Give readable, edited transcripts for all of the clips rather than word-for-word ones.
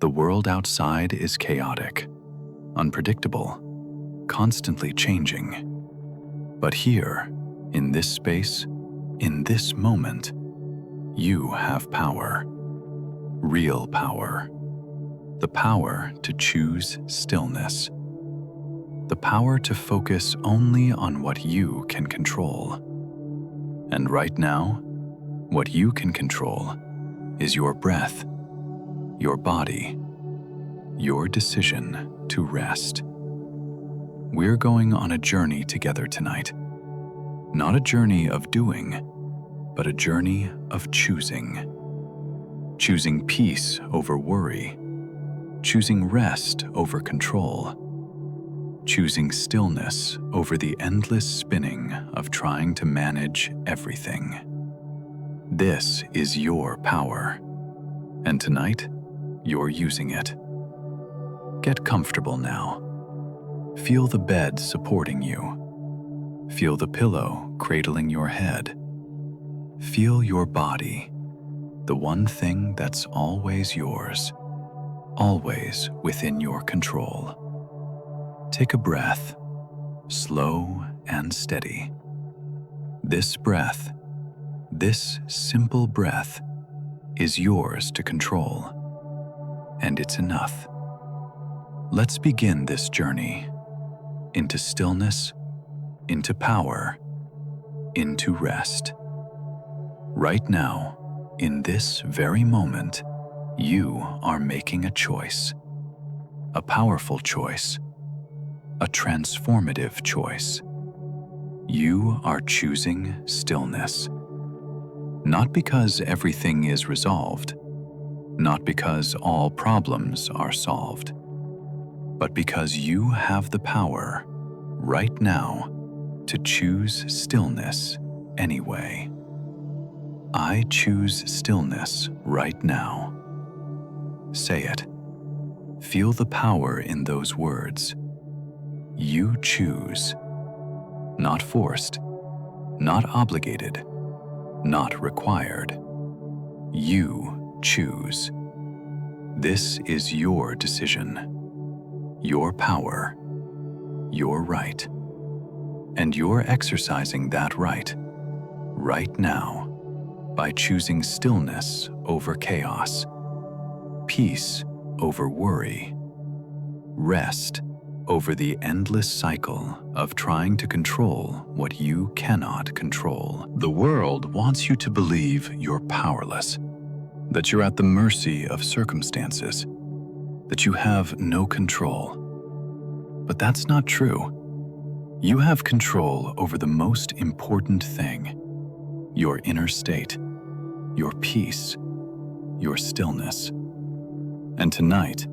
The world outside is chaotic, unpredictable, constantly changing. But here, in this space, in this moment, you have power. Real power. The power to choose stillness. The power to focus only on what you can control. And right now, what you can control is your breath, your body, your decision to rest. We're going on a journey together tonight. Not a journey of doing, but a journey of choosing. Choosing peace over worry. Choosing rest over control. Choosing stillness over the endless spinning of trying to manage everything. This is your power, and tonight, you're using it. Get comfortable now. Feel the bed supporting you. Feel the pillow cradling your head. Feel your body, the one thing that's always yours, always within your control. Take a breath, slow and steady. This breath, this simple breath, is yours to control, and it's enough. Let's begin this journey into stillness, into power, into rest. Right now, in this very moment, you are making a choice, a powerful choice, a transformative choice. You are choosing stillness. Not because everything is resolved, not because all problems are solved, but because you have the power, right now, to choose stillness anyway. I choose stillness right now. Say it. Feel the power in those words. You choose. Not forced, not obligated, not required. You choose. This is your decision, your power, your right. And you're exercising that right now, by choosing stillness over chaos, peace over worry, rest over the endless cycle of trying to control what you cannot control. The world wants you to believe you're powerless, that you're at the mercy of circumstances, that you have no control. But that's not true. You have control over the most important thing, your inner state, your peace, your stillness. And tonight,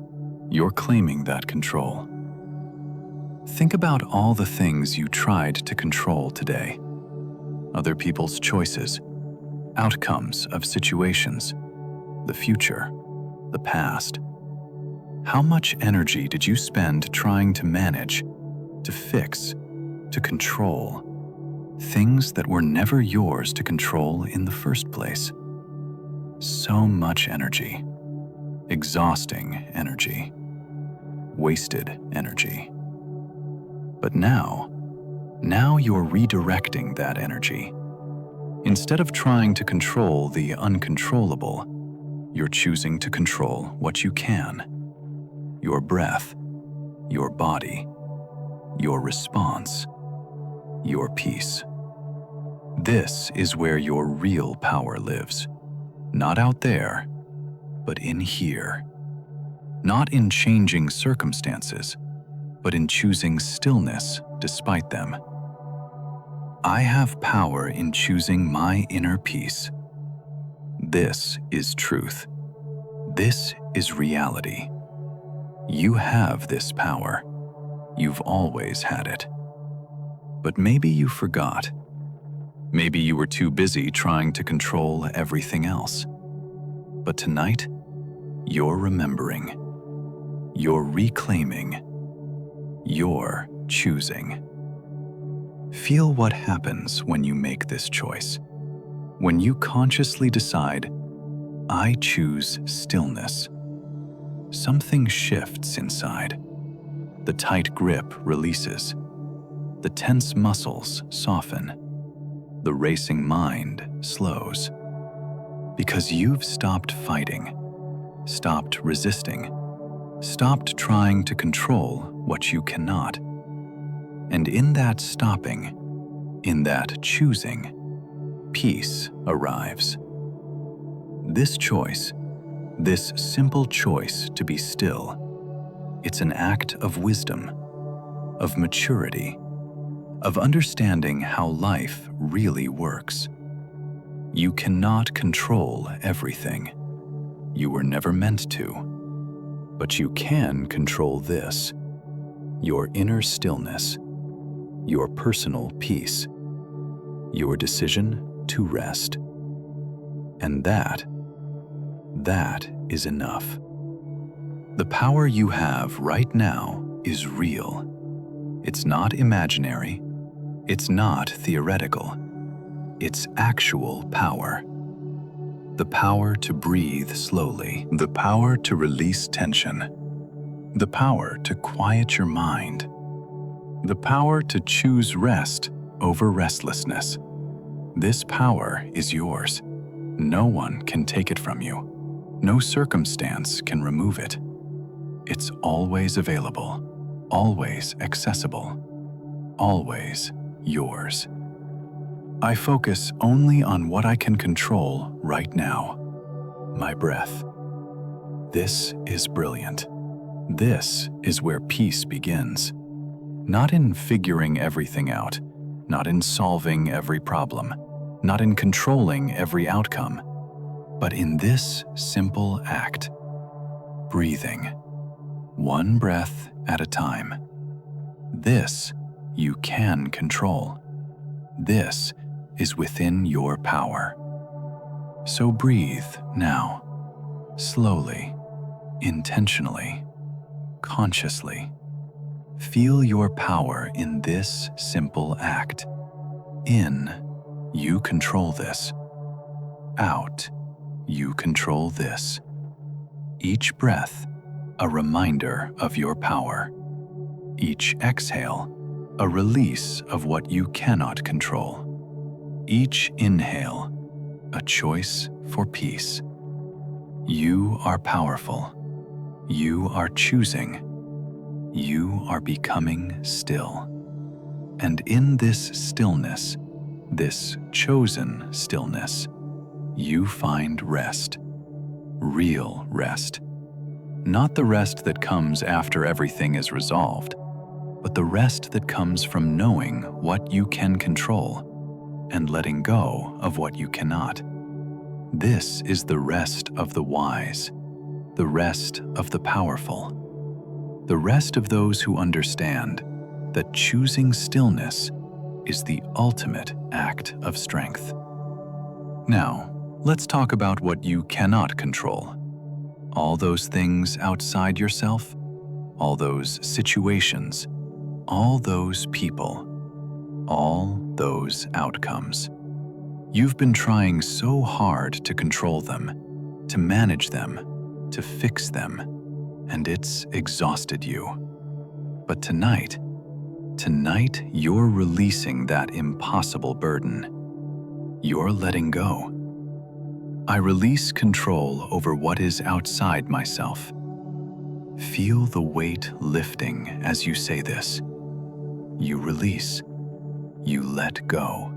you're claiming that control. Think about all the things you tried to control today. Other people's choices, outcomes of situations, the future, the past. How much energy did you spend trying to manage, to fix, to control things that were never yours to control in the first place? So much energy. Exhausting energy. Wasted energy. But now you're redirecting that energy. Instead of trying to control the uncontrollable, you're choosing to control what you can. Your breath, your body, your response, your peace. This is where your real power lives. Not out there, but in here. Not in changing circumstances, but in choosing stillness despite them. I have power in choosing my inner peace. This is truth. This is reality. You have this power. You've always had it. But maybe you forgot. Maybe you were too busy trying to control everything else. But tonight, you're remembering. You're reclaiming. You're choosing. Feel what happens when you make this choice. When you consciously decide, I choose stillness. something shifts inside. The tight grip releases. The tense muscles soften. The racing mind slows. Because you've stopped fighting, stopped resisting, stopped trying to control what you cannot. And in that stopping, in that choosing, peace arrives. This choice, this simple choice to be still, it's an act of wisdom, of maturity, of understanding how life really works. You cannot control everything. You were never meant to. But you can control this: your inner stillness, your personal peace, your decision to rest. And that is enough. The power you have right now is real. It's not imaginary. It's not theoretical. It's actual power. The power to breathe slowly, the power to release tension, the power to quiet your mind, the power to choose rest over restlessness. This power is yours. No one can take it from you. No circumstance can remove it. It's always available, always accessible, always yours. I focus only on what I can control right now: my breath. This is brilliant. This is where peace begins. Not in figuring everything out, not in solving every problem, not in controlling every outcome, but in this simple act: breathing, one breath at a time. This you can control. This is within your power. So breathe now, slowly, intentionally, consciously. Feel your power in this simple act. In, you control this. Out, you control this. Each breath, a reminder of your power. Each exhale, a release of what you cannot control. Each inhale, a choice for peace. You are powerful. You are choosing. You are becoming still. And in this stillness, this chosen stillness, you find rest. Real rest. Not the rest that comes after everything is resolved, but the rest that comes from knowing what you can control and letting go of what you cannot. This is the rest of the wise, the rest of the powerful, the rest of those who understand that choosing stillness is the ultimate act of strength. Now, let's talk about what you cannot control. All those things outside yourself, all those situations, all those people, all those outcomes. You've been trying so hard to control them, to manage them, to fix them, and it's exhausted you. But tonight you're releasing that impossible burden. You're letting go. I release control over what is outside myself. Feel the weight lifting as you say this. You release. You let go.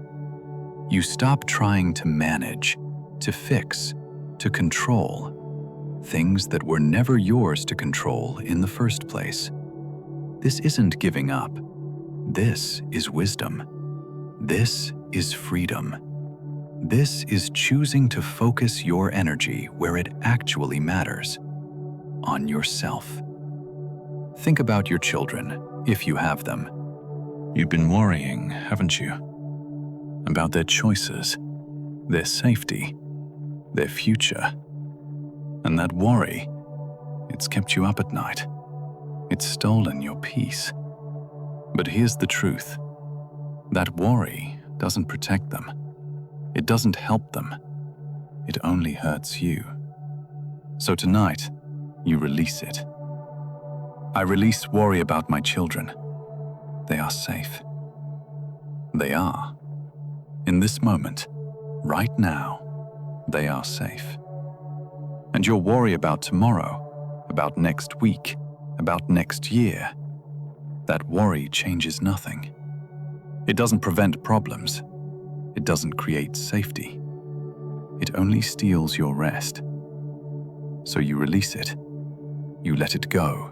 You stop trying to manage, to fix, to control things that were never yours to control in the first place. This isn't giving up. This is wisdom. This is freedom. This is choosing to focus your energy where it actually matters, on yourself. Think about your children, if you have them. You've been worrying, haven't you? About their choices, their safety, their future. And that worry, it's kept you up at night. It's stolen your peace. But here's the truth. That worry doesn't protect them. It doesn't help them. It only hurts you. So tonight, you release it. I release worry about my children. They are safe. They are. In this moment, right now, they are safe. And your worry about tomorrow, about next week, about next year, that worry changes nothing. It doesn't prevent problems. It doesn't create safety. It only steals your rest. So you release it. You let it go.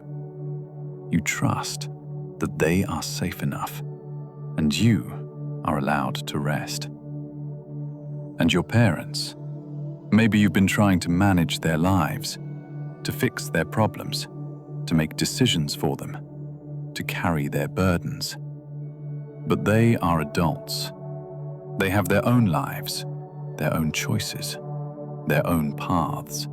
You trust that they are safe enough, and you are allowed to rest. And your parents, maybe you've been trying to manage their lives, to fix their problems, to make decisions for them, to carry their burdens. But they are adults. They have their own lives, their own choices, their own paths.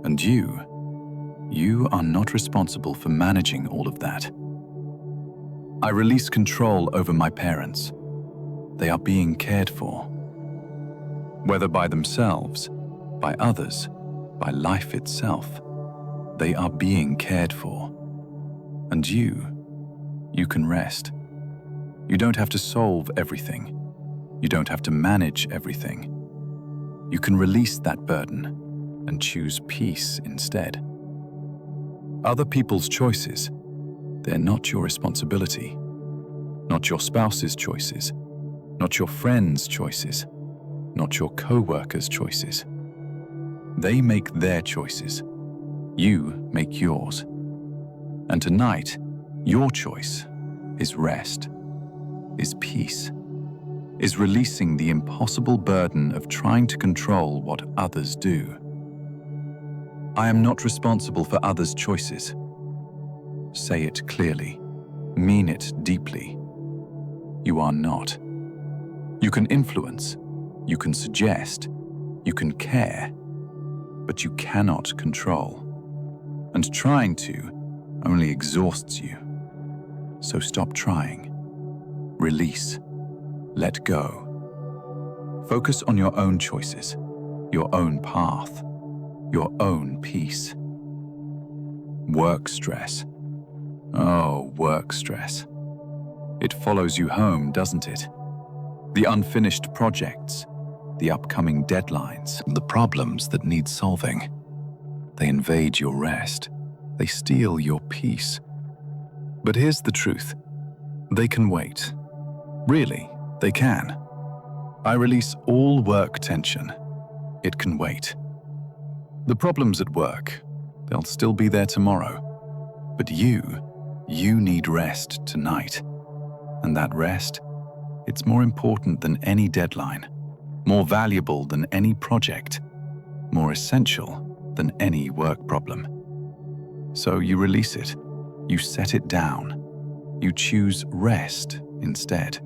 And you are not responsible for managing all of that. I release control over my parents. They are being cared for. Whether by themselves, by others, by life itself, they are being cared for. And you can rest. You don't have to solve everything. You don't have to manage everything. You can release that burden and choose peace instead. Other people's choices, they're not your responsibility. Not your spouse's choices, not your friends' choices, not your co-workers' choices. They make their choices. You make yours. And tonight, your choice is rest, is peace, is releasing the impossible burden of trying to control what others do. I am not responsible for others' choices. Say it clearly. Mean it deeply. You are not. You can influence, you can suggest, you can care, but you cannot control. And trying to only exhausts you. So stop trying. Release. Let go. Focus on your own choices, your own path, your own peace. Work stress. Oh, work stress. It follows you home, doesn't it? The unfinished projects, the upcoming deadlines, the problems that need solving. They invade your rest. They steal your peace. But here's the truth. They can wait. Really, they can. I release all work tension. It can wait. The problems at work, they'll still be there tomorrow. But you need rest tonight. And that rest, it's more important than any deadline, more valuable than any project, more essential than any work problem. So you release it, you set it down, you choose rest instead.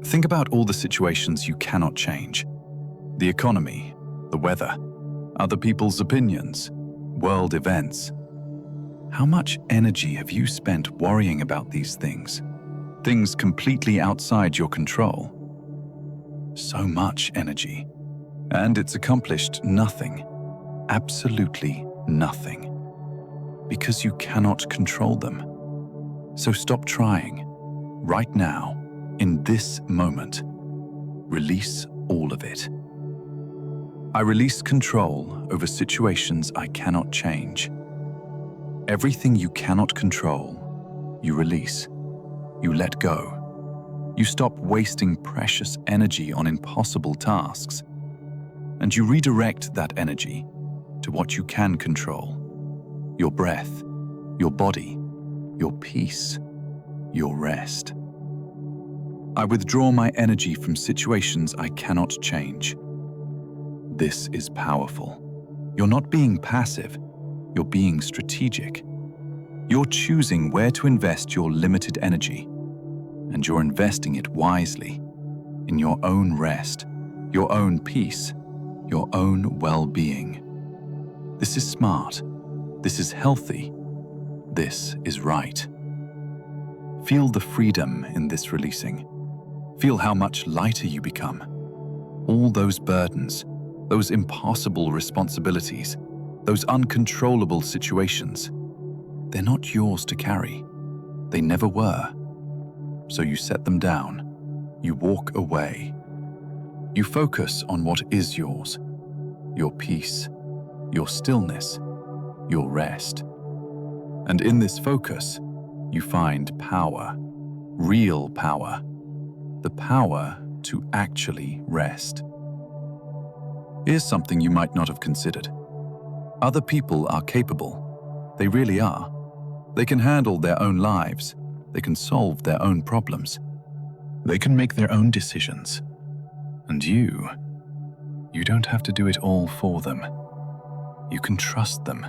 Think about all the situations you cannot change. The economy, the weather, other people's opinions, world events. How much energy have you spent worrying about these things? Things completely outside your control. So much energy. And it's accomplished nothing. Absolutely nothing. Because you cannot control them. So stop trying. Right now, in this moment. Release all of it. I release control over situations I cannot change. Everything you cannot control, you release. You let go. You stop wasting precious energy on impossible tasks. And you redirect that energy to what you can control. Your breath, your body, your peace, your rest. I withdraw my energy from situations I cannot change. This is powerful. You're not being passive, you're being strategic. You're choosing where to invest your limited energy, and you're investing it wisely in your own rest, your own peace, your own well-being. This is smart. This is healthy. This is right. Feel the freedom in this releasing. Feel how much lighter you become. All those burdens, those impossible responsibilities, those uncontrollable situations, they're not yours to carry. They never were. So you set them down. You walk away. You focus on what is yours: your peace, your stillness, your rest. And in this focus, you find power, real power, the power to actually rest. Here's something you might not have considered. Other people are capable. They really are. They can handle their own lives. They can solve their own problems. They can make their own decisions. And you don't have to do it all for them. You can trust them.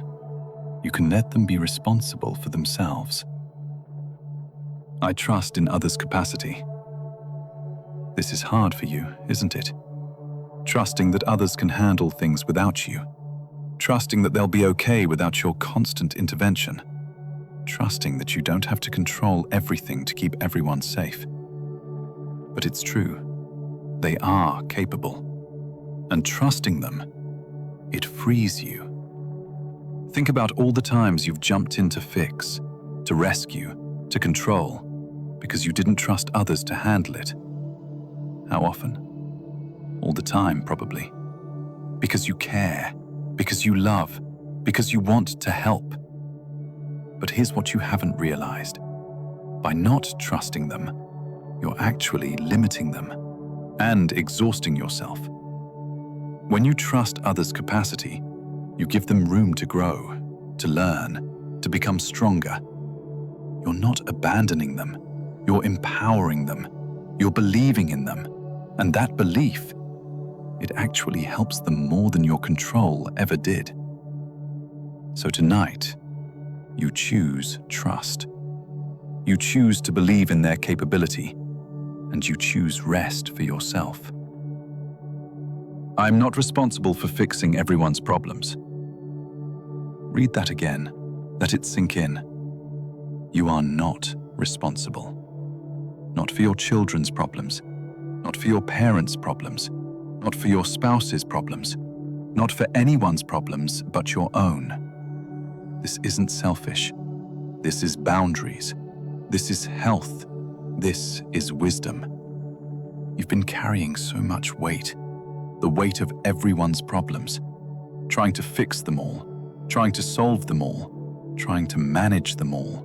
You can let them be responsible for themselves. I trust in others' capacity. This is hard for you, isn't it? Trusting that others can handle things without you. Trusting that they'll be okay without your constant intervention. Trusting that you don't have to control everything to keep everyone safe. But it's true. They are capable. And trusting them, it frees you. Think about all the times you've jumped in to fix, to rescue, to control, because you didn't trust others to handle it. How often? All the time, probably. Because you care, because you love, because you want to help. But here's what you haven't realized. By not trusting them, you're actually limiting them and exhausting yourself. When you trust others' capacity, you give them room to grow, to learn, to become stronger. You're not abandoning them. You're empowering them. You're believing in them. And that belief, it actually helps them more than your control ever did. So tonight, you choose trust. You choose to believe in their capability, and you choose rest for yourself. I'm not responsible for fixing everyone's problems. Read that again. Let it sink in. You are not responsible. Not for your children's problems, not for your parents' problems, not for your spouse's problems, not for anyone's problems but your own. This isn't selfish. This is boundaries. This is health. This is wisdom. You've been carrying so much weight, the weight of everyone's problems, trying to fix them all, trying to solve them all, trying to manage them all.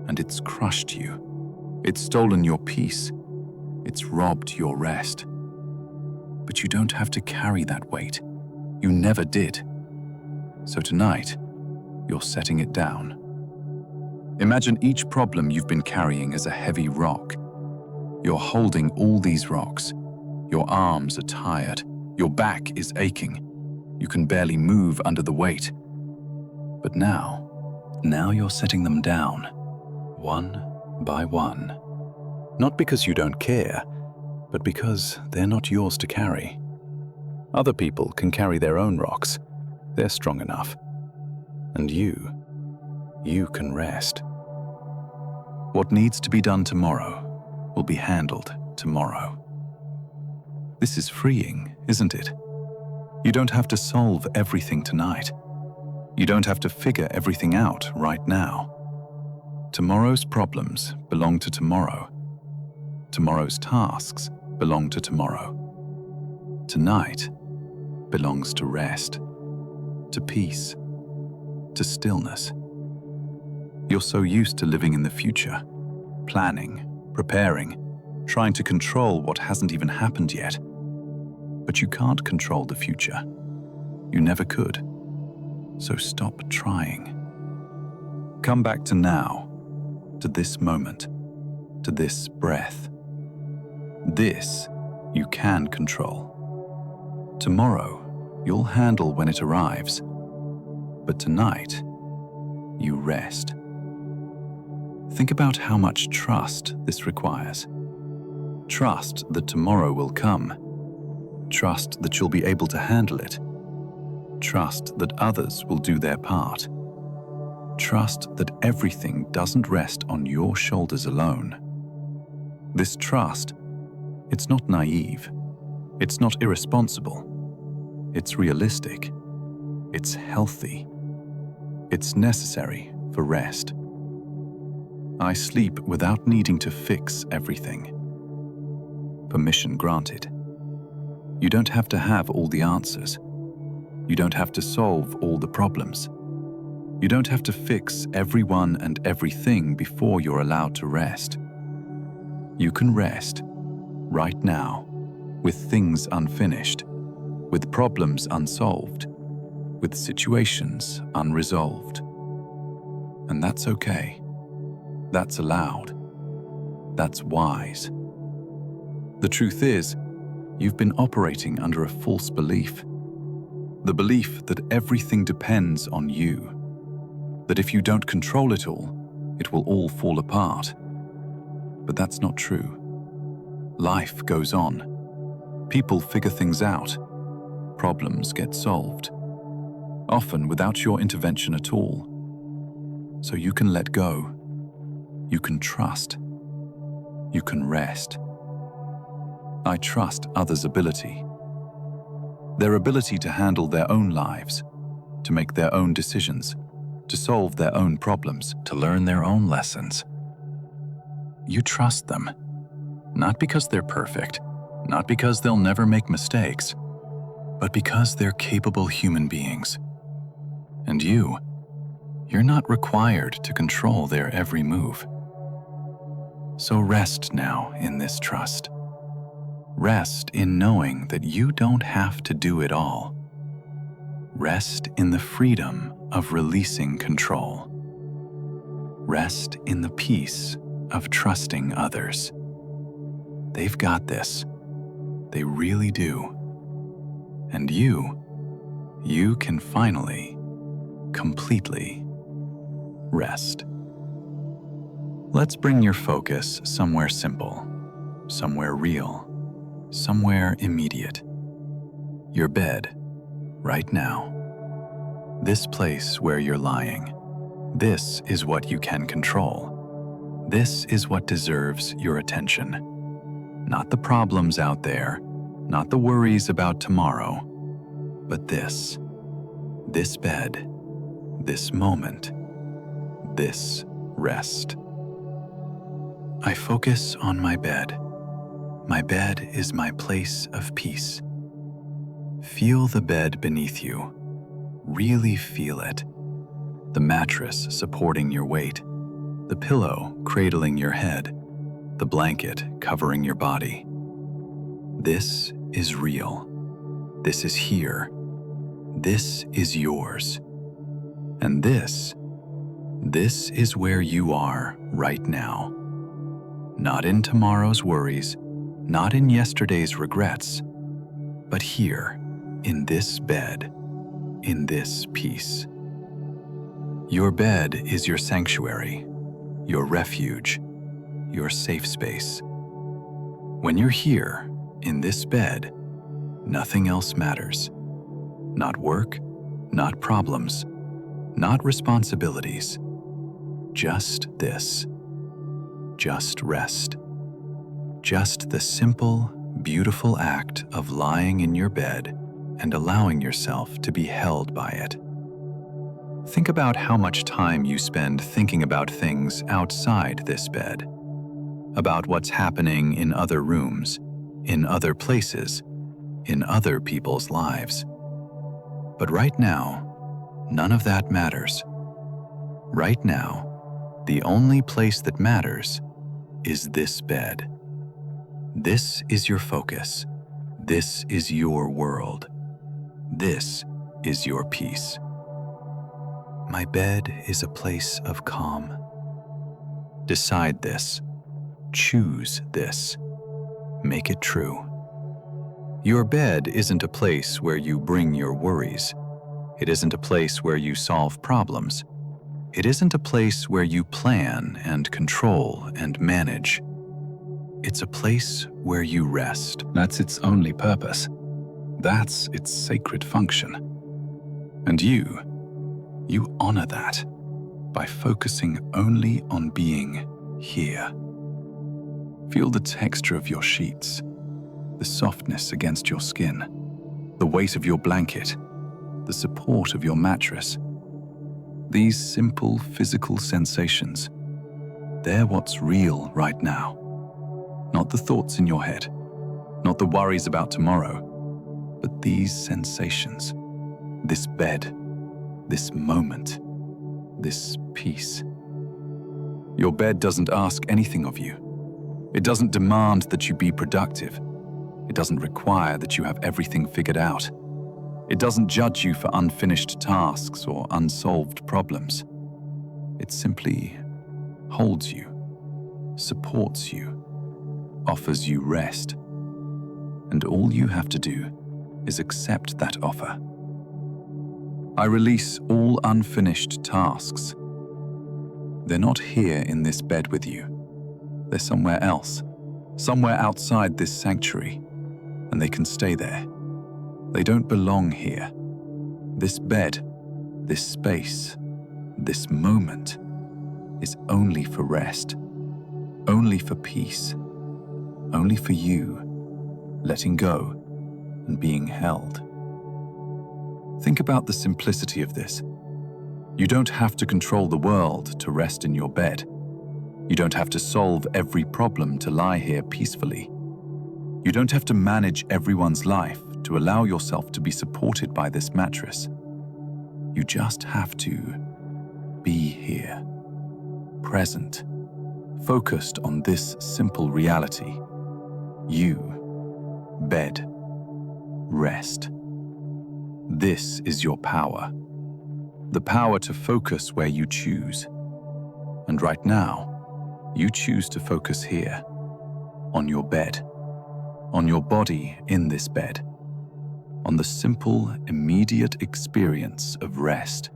And it's crushed you. It's stolen your peace. It's robbed your rest. But you don't have to carry that weight. You never did. So tonight, you're setting it down. Imagine each problem you've been carrying as a heavy rock. You're holding all these rocks. Your arms are tired. Your back is aching. You can barely move under the weight. But now you're setting them down, one by one. Not because you don't care, but because they're not yours to carry. Other people can carry their own rocks. They're strong enough. And you can rest. What needs to be done tomorrow will be handled tomorrow. This is freeing, isn't it? You don't have to solve everything tonight. You don't have to figure everything out right now. Tomorrow's problems belong to tomorrow. Tomorrow's tasks belong to tomorrow. Tonight belongs to rest, to peace, to stillness. You're so used to living in the future, planning, preparing, trying to control what hasn't even happened yet. But you can't control the future. You never could. So stop trying. Come back to now, to this moment, to this breath. This you can control. Tomorrow, you'll handle when it arrives. But tonight, you rest. Think about how much trust this requires. Trust that tomorrow will come. Trust that you'll be able to handle it. Trust that others will do their part. Trust that everything doesn't rest on your shoulders alone. This trust, it's not naive. It's not irresponsible. It's realistic. It's healthy. It's necessary for rest. I sleep without needing to fix everything. Permission granted. You don't have to have all the answers. You don't have to solve all the problems. You don't have to fix everyone and everything before you're allowed to rest. You can rest right now, with things unfinished, with problems unsolved, with situations unresolved. And that's okay. That's allowed. That's wise. The truth is, you've been operating under a false belief. The belief that everything depends on you. That if you don't control it will all fall apart. But that's not true. Life goes on. People figure things out. Problems get solved. Often without your intervention at all. So you can let go. You can trust. You can rest. I trust others' ability. Their ability to handle their own lives, to make their own decisions, to solve their own problems, to learn their own lessons. You trust them, not because they're perfect, not because they'll never make mistakes, but because they're capable human beings. And you're not required to control their every move. So rest now in this trust. Rest in knowing that you don't have to do it all. Rest in the freedom of releasing control. Rest in the peace of trusting others. They've got this. They really do. And you can finally, completely rest. Let's bring your focus somewhere simple, somewhere real, somewhere immediate. Your bed, right now. This place where you're lying. This is what you can control. This is what deserves your attention. Not the problems out there, not the worries about tomorrow, but this bed, this moment, this rest. I focus on my bed. My bed is my place of peace. Feel the bed beneath you. Really feel it. The mattress supporting your weight, the pillow cradling your head, the blanket covering your body. This is real. This is here. This is yours. And this is where you are right now. Not in tomorrow's worries, not in yesterday's regrets, but here, in this bed, in this peace. Your bed is your sanctuary, your refuge, your safe space. When you're here, in this bed, nothing else matters. Not work, not problems, not responsibilities. Just this. Just rest. Just the simple, beautiful act of lying in your bed and allowing yourself to be held by it. Think about how much time you spend thinking about things outside this bed, about what's happening in other rooms, in other places, in other people's lives. But right now, none of that matters. Right now, the only place that matters is this bed. This is your focus. This is your world. This is your peace. My bed is a place of calm. Decide this. Choose this. Make it true. Your bed isn't a place where you bring your worries. It isn't a place where you solve problems. It isn't a place where you plan and control and manage. It's a place where you rest. That's its only purpose. That's its sacred function. And you honor that by focusing only on being here. Feel the texture of your sheets, the softness against your skin, the weight of your blanket, the support of your mattress. These simple physical sensations, they're what's real right now. Not the thoughts in your head, not the worries about tomorrow, but these sensations, this bed, this moment, this peace. Your bed doesn't ask anything of you. It doesn't demand that you be productive. It doesn't require that you have everything figured out. It doesn't judge you for unfinished tasks or unsolved problems. It simply holds you, supports you, offers you rest. And all you have to do is accept that offer. I release all unfinished tasks. They're not here in this bed with you. They're somewhere else, somewhere outside this sanctuary, and they can stay there. They don't belong here. This bed, this space, this moment is only for rest, only for peace, only for you, letting go and being held. Think about the simplicity of this. You don't have to control the world to rest in your bed. You don't have to solve every problem to lie here peacefully. You don't have to manage everyone's life to allow yourself to be supported by this mattress. You just have to be here, present, focused on this simple reality. You, bed, rest. This is your power. The power to focus where you choose. And right now, you choose to focus here, on your bed, on your body in this bed, on the simple, immediate experience of rest.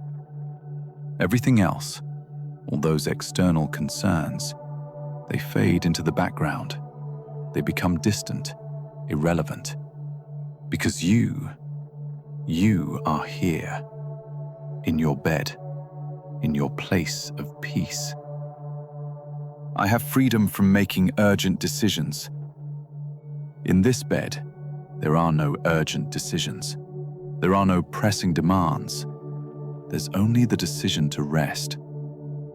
Everything else, all those external concerns, they fade into the background. They become distant, irrelevant. Because you are here, in your bed, in your place of peace. I have freedom from making urgent decisions. In this bed, there are no urgent decisions. There are no pressing demands. There's only the decision to rest,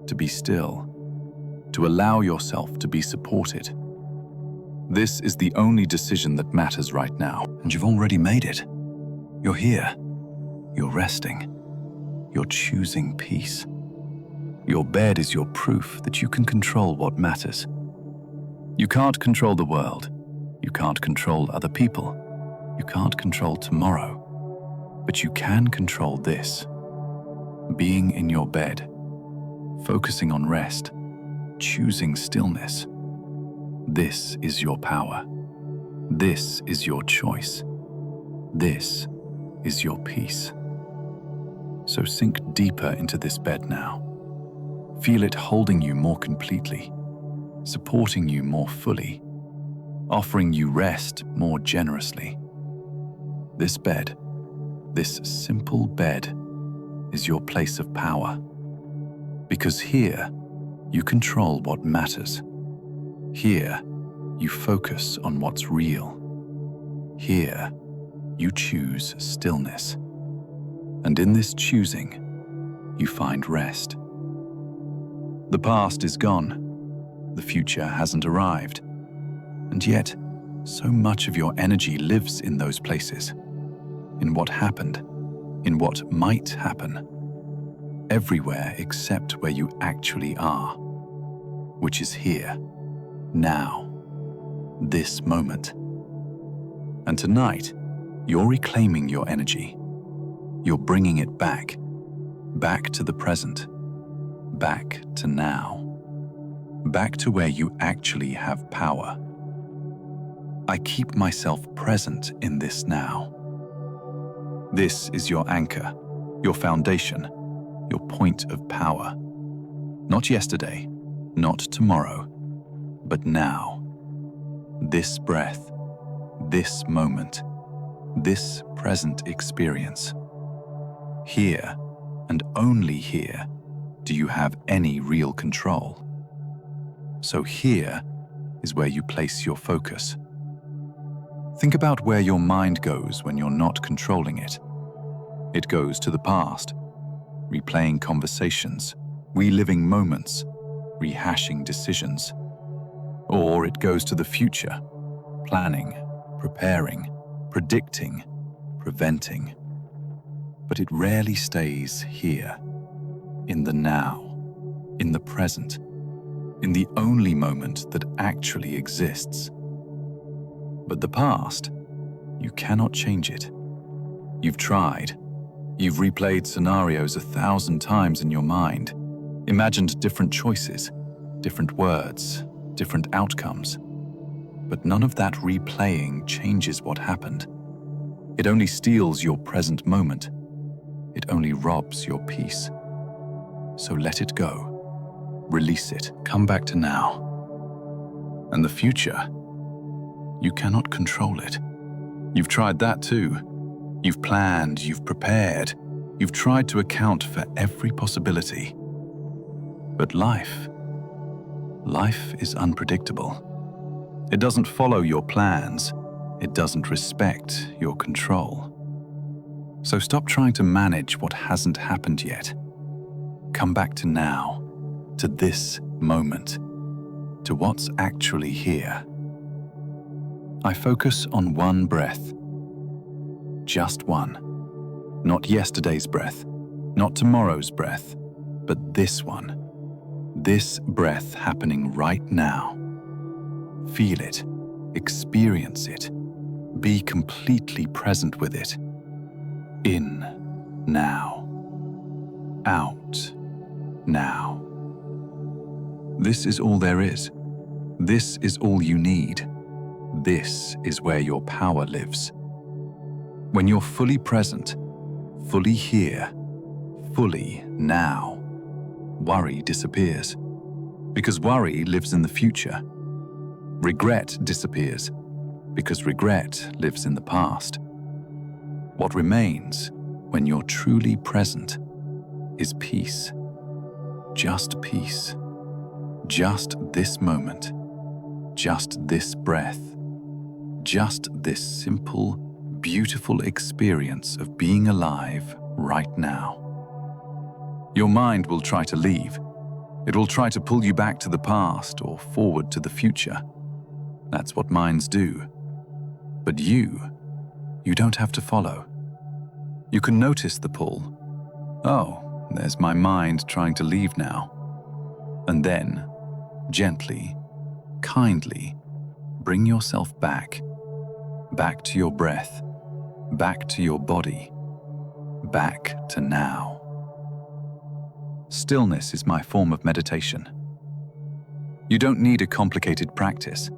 to be still, to allow yourself to be supported. This is the only decision that matters right now, and you've already made it. You're here. You're resting. You're choosing peace. Your bed is your proof that you can control what matters. You can't control the world. You can't control other people. You can't control tomorrow. But you can control this. Being in your bed, focusing on rest, choosing stillness. This is your power. This is your choice. This is your peace. So sink deeper into this bed now. Feel it holding you more completely, supporting you more fully, offering you rest more generously. This bed, this simple bed, is your place of power. Because here, you control what matters. Here, you focus on what's real. Here, you choose stillness. And in this choosing, you find rest. The past is gone. The future hasn't arrived. And yet, so much of your energy lives in those places. In what happened, in what might happen. Everywhere except where you actually are, which is here, now, this moment. And tonight, you're reclaiming your energy. You're bringing it back to the present, back to now, back to where you actually have power. I keep myself present in this now. This is your anchor, your foundation, your point of power. Not yesterday, not tomorrow, but now. This breath, this moment, this present experience. Here, and only here, do you have any real control. So here is where you place your focus. Think about where your mind goes when you're not controlling it. It goes to the past, replaying conversations, reliving moments, rehashing decisions. Or it goes to the future, planning, preparing, predicting, preventing. But it rarely stays here, in the now, in the present, in the only moment that actually exists. But the past, you cannot change it. You've tried. You've replayed scenarios 1,000 times in your mind, imagined different choices, different words, different outcomes. But none of that replaying changes what happened. It only steals your present moment. It only robs your peace. So let it go. Release it. Come back to now. And the future, you cannot control it. You've tried that too. You've planned, you've prepared, you've tried to account for every possibility. But life is unpredictable. It doesn't follow your plans. It doesn't respect your control. So stop trying to manage what hasn't happened yet. Come back to now, to this moment, to what's actually here. I focus on one breath. Just one. Not yesterday's breath, not tomorrow's breath, but this one. This breath happening right now. Feel it, experience it, be completely present with it. In, now. Out, now. This is all there is. This is all you need. This is where your power lives. When you're fully present, fully here, fully now, worry disappears. Because worry lives in the future. Regret disappears. Because regret lives in the past. What remains when you're truly present is peace. Just peace. Just this moment. Just this breath. Just this simple, beautiful experience of being alive right now. Your mind will try to leave. It will try to pull you back to the past or forward to the future. That's what minds do. But you don't have to follow. You can notice the pull. Oh, there's my mind trying to leave now. And then, gently, kindly, bring yourself back. Back to your breath. Back to your body. Back to now. Stillness is my form of meditation. You don't need a complicated practice.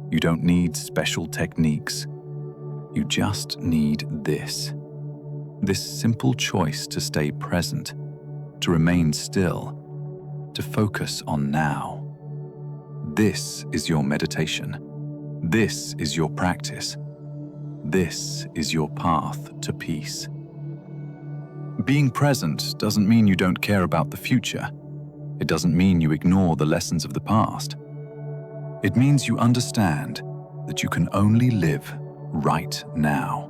You don't need special techniques. You just need this. This simple choice to stay present, to remain still, to focus on now. This is your meditation. This is your practice. This is your path to peace. Being present doesn't mean you don't care about the future. It doesn't mean you ignore the lessons of the past. It means you understand that you can only live right now.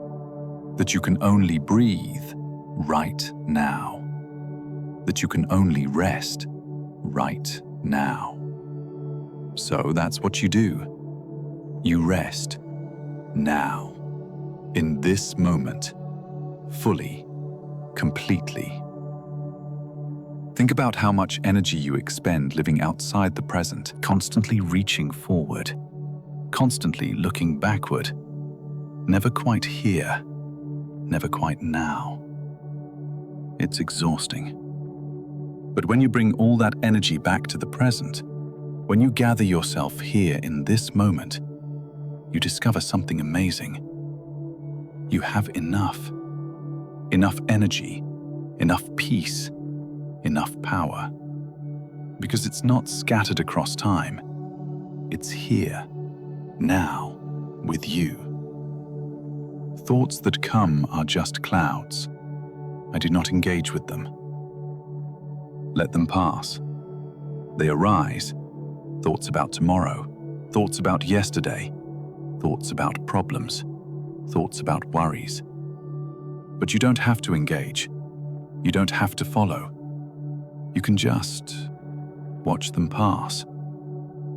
That you can only breathe right now. That you can only rest right now. So that's what you do. You rest now, in this moment, fully, completely. Think about how much energy you expend living outside the present, constantly reaching forward, constantly looking backward, never quite here, never quite now. It's exhausting. But when you bring all that energy back to the present, when you gather yourself here in this moment, you discover something amazing. You have enough energy, enough peace, enough power. Because it's not scattered across time. It's here, now, with you. Thoughts that come are just clouds. I do not engage with them. Let them pass. They arise. Thoughts about tomorrow, thoughts about yesterday, thoughts about problems, thoughts about worries. But you don't have to engage. You don't have to follow. You can just watch them pass,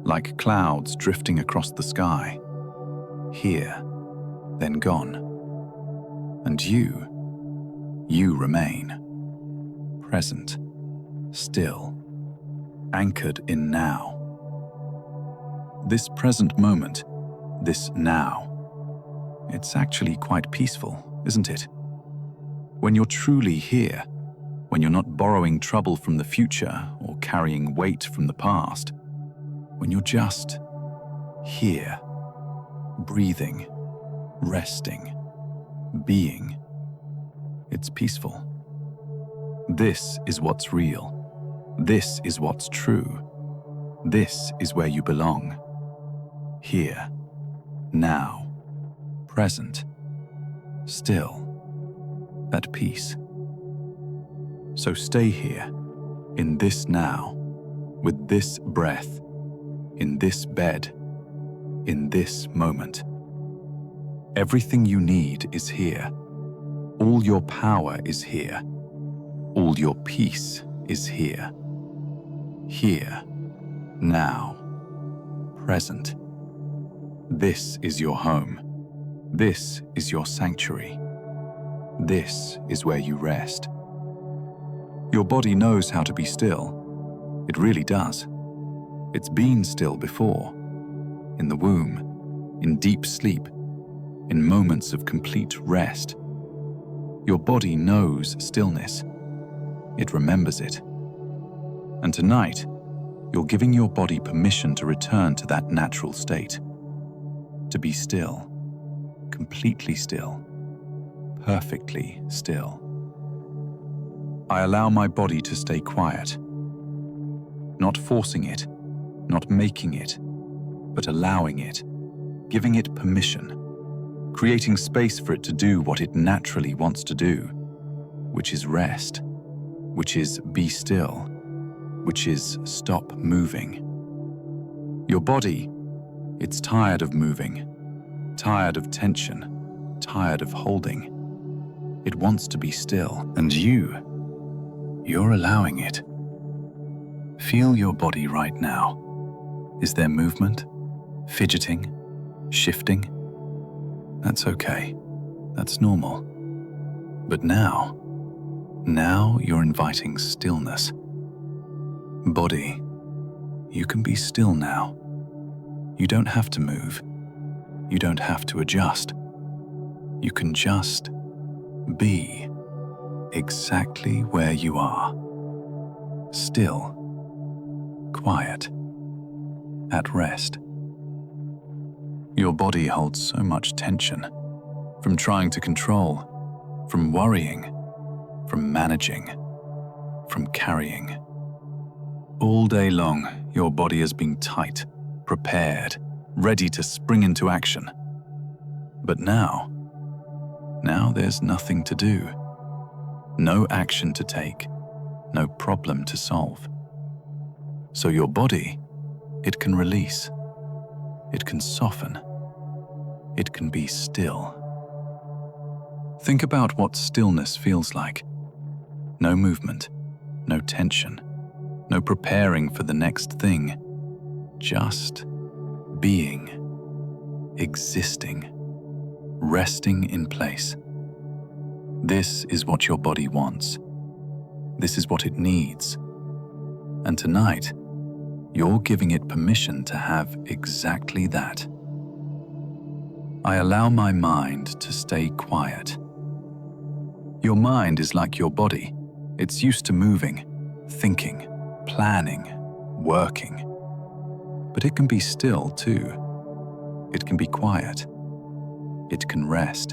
like clouds drifting across the sky. Here, then gone. And you remain. Present, still, anchored in now. This present moment, this now, it's actually quite peaceful, isn't it? When you're truly here, when you're not borrowing trouble from the future or carrying weight from the past, when you're just here, breathing, resting, being, it's peaceful. This is what's real. This is what's true. This is where you belong. Here, now, present, still, at peace. So stay here, in this now, with this breath, in this bed, in this moment. Everything you need is here. All your power is here. All your peace is here. Here, now, present. This is your home. This is your sanctuary. This is where you rest. Your body knows how to be still. It really does. It's been still before. In the womb, in deep sleep, in moments of complete rest. Your body knows stillness. It remembers it. And tonight, you're giving your body permission to return to that natural state. To be still, completely still, perfectly still. I allow my body to stay quiet, not forcing it, not making it, but allowing it, giving it permission, creating space for it to do what it naturally wants to do, which is rest, which is be still, which is stop moving. Your body, it's tired of moving, tired of tension, tired of holding. It wants to be still, and you're allowing it. Feel your body right now. Is there movement, fidgeting, shifting? That's okay. That's normal. But now you're inviting stillness. Body, you can be still now. You don't have to move. You don't have to adjust. You can just be exactly where you are. Still, quiet, at rest. Your body holds so much tension, from trying to control, from worrying, from managing, from carrying. All day long, your body has been tight, prepared, ready to spring into action. But now there's nothing to do. No action to take, no problem to solve. So your body, it can release, it can soften, it can be still. Think about what stillness feels like. No movement, no tension, no preparing for the next thing. Just being, existing, resting in place. This is what your body wants. This is what it needs. And tonight, you're giving it permission to have exactly that. I allow my mind to stay quiet. Your mind is like your body. It's used to moving, thinking, planning, working. But it can be still too. It can be quiet. It can rest.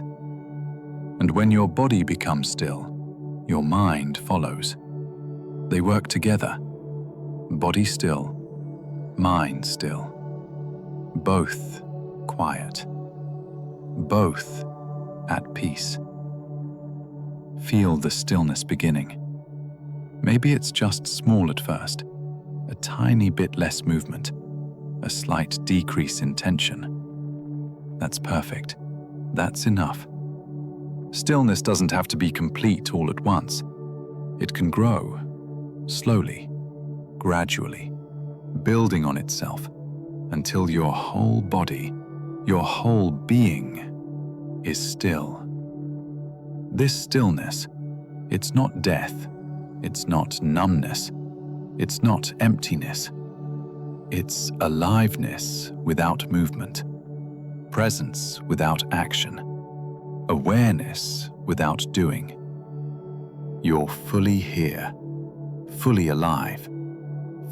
And when your body becomes still, your mind follows. They work together. Body still, mind still. Both quiet. Both at peace. Feel the stillness beginning. Maybe it's just small at first, a tiny bit less movement, a slight decrease in tension. That's perfect. That's enough. Stillness doesn't have to be complete all at once. It can grow, slowly, gradually, building on itself until your whole body, your whole being is still. This stillness, it's not death, it's not numbness, it's not emptiness. It's aliveness without movement, presence without action, awareness without doing. You're fully here, fully alive,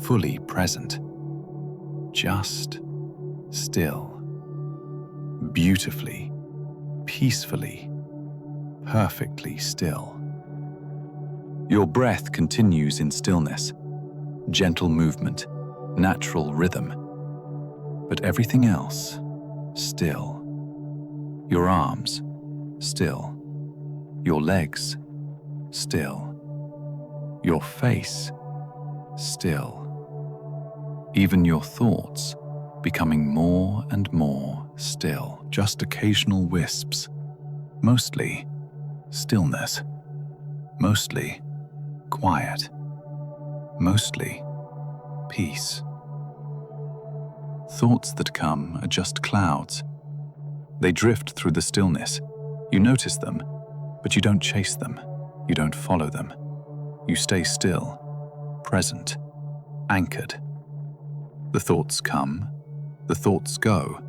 fully present, just still, beautifully, peacefully, perfectly still. Your breath continues in stillness, gentle movement, natural rhythm, but everything else still. Your arms still, your legs still, your face still, even your thoughts becoming more and more still, just occasional wisps, mostly stillness, mostly quiet, mostly peace. Thoughts that come are just clouds. They drift through the stillness. You notice them, but you don't chase them. You don't follow them. You stay still, present, anchored. The thoughts come, the thoughts go,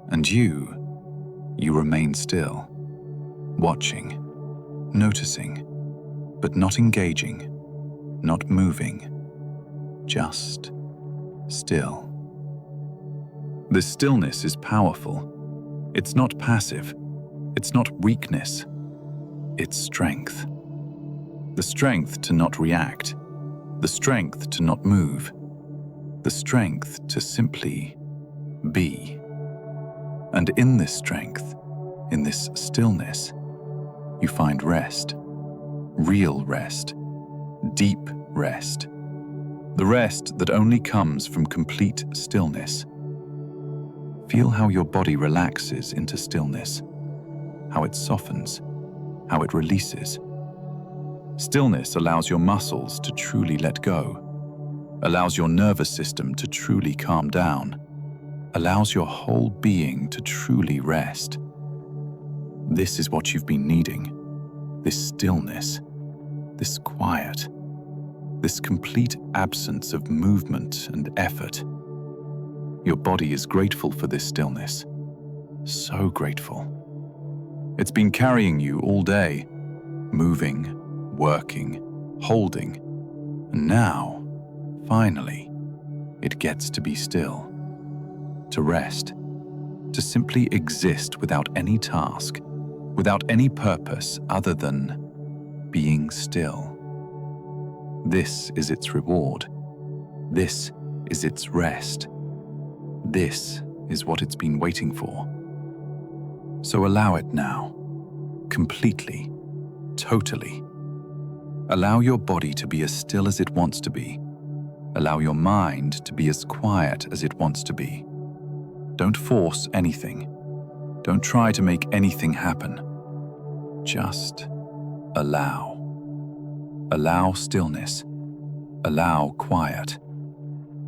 and you remain still, watching, noticing, but not engaging, not moving, just still. This stillness is powerful. It's not passive. It's not weakness. It's strength. The strength to not react. The strength to not move. The strength to simply be. And in this strength, in this stillness, you find rest. Real rest. Deep rest. The rest that only comes from complete stillness. Feel how your body relaxes into stillness, how it softens, how it releases. Stillness allows your muscles to truly let go, allows your nervous system to truly calm down, allows your whole being to truly rest. This is what you've been needing, this stillness, this quiet, this complete absence of movement and effort. Your body is grateful for this stillness, so grateful. It's been carrying you all day, moving, working, holding, and now, finally, it gets to be still, to rest, to simply exist without any task, without any purpose other than being still. This is its reward. This is its rest. This is what it's been waiting for. So allow it now, completely, totally. Allow your body to be as still as it wants to be. Allow your mind to be as quiet as it wants to be. Don't force anything. Don't try to make anything happen. Just allow. Allow stillness. Allow quiet.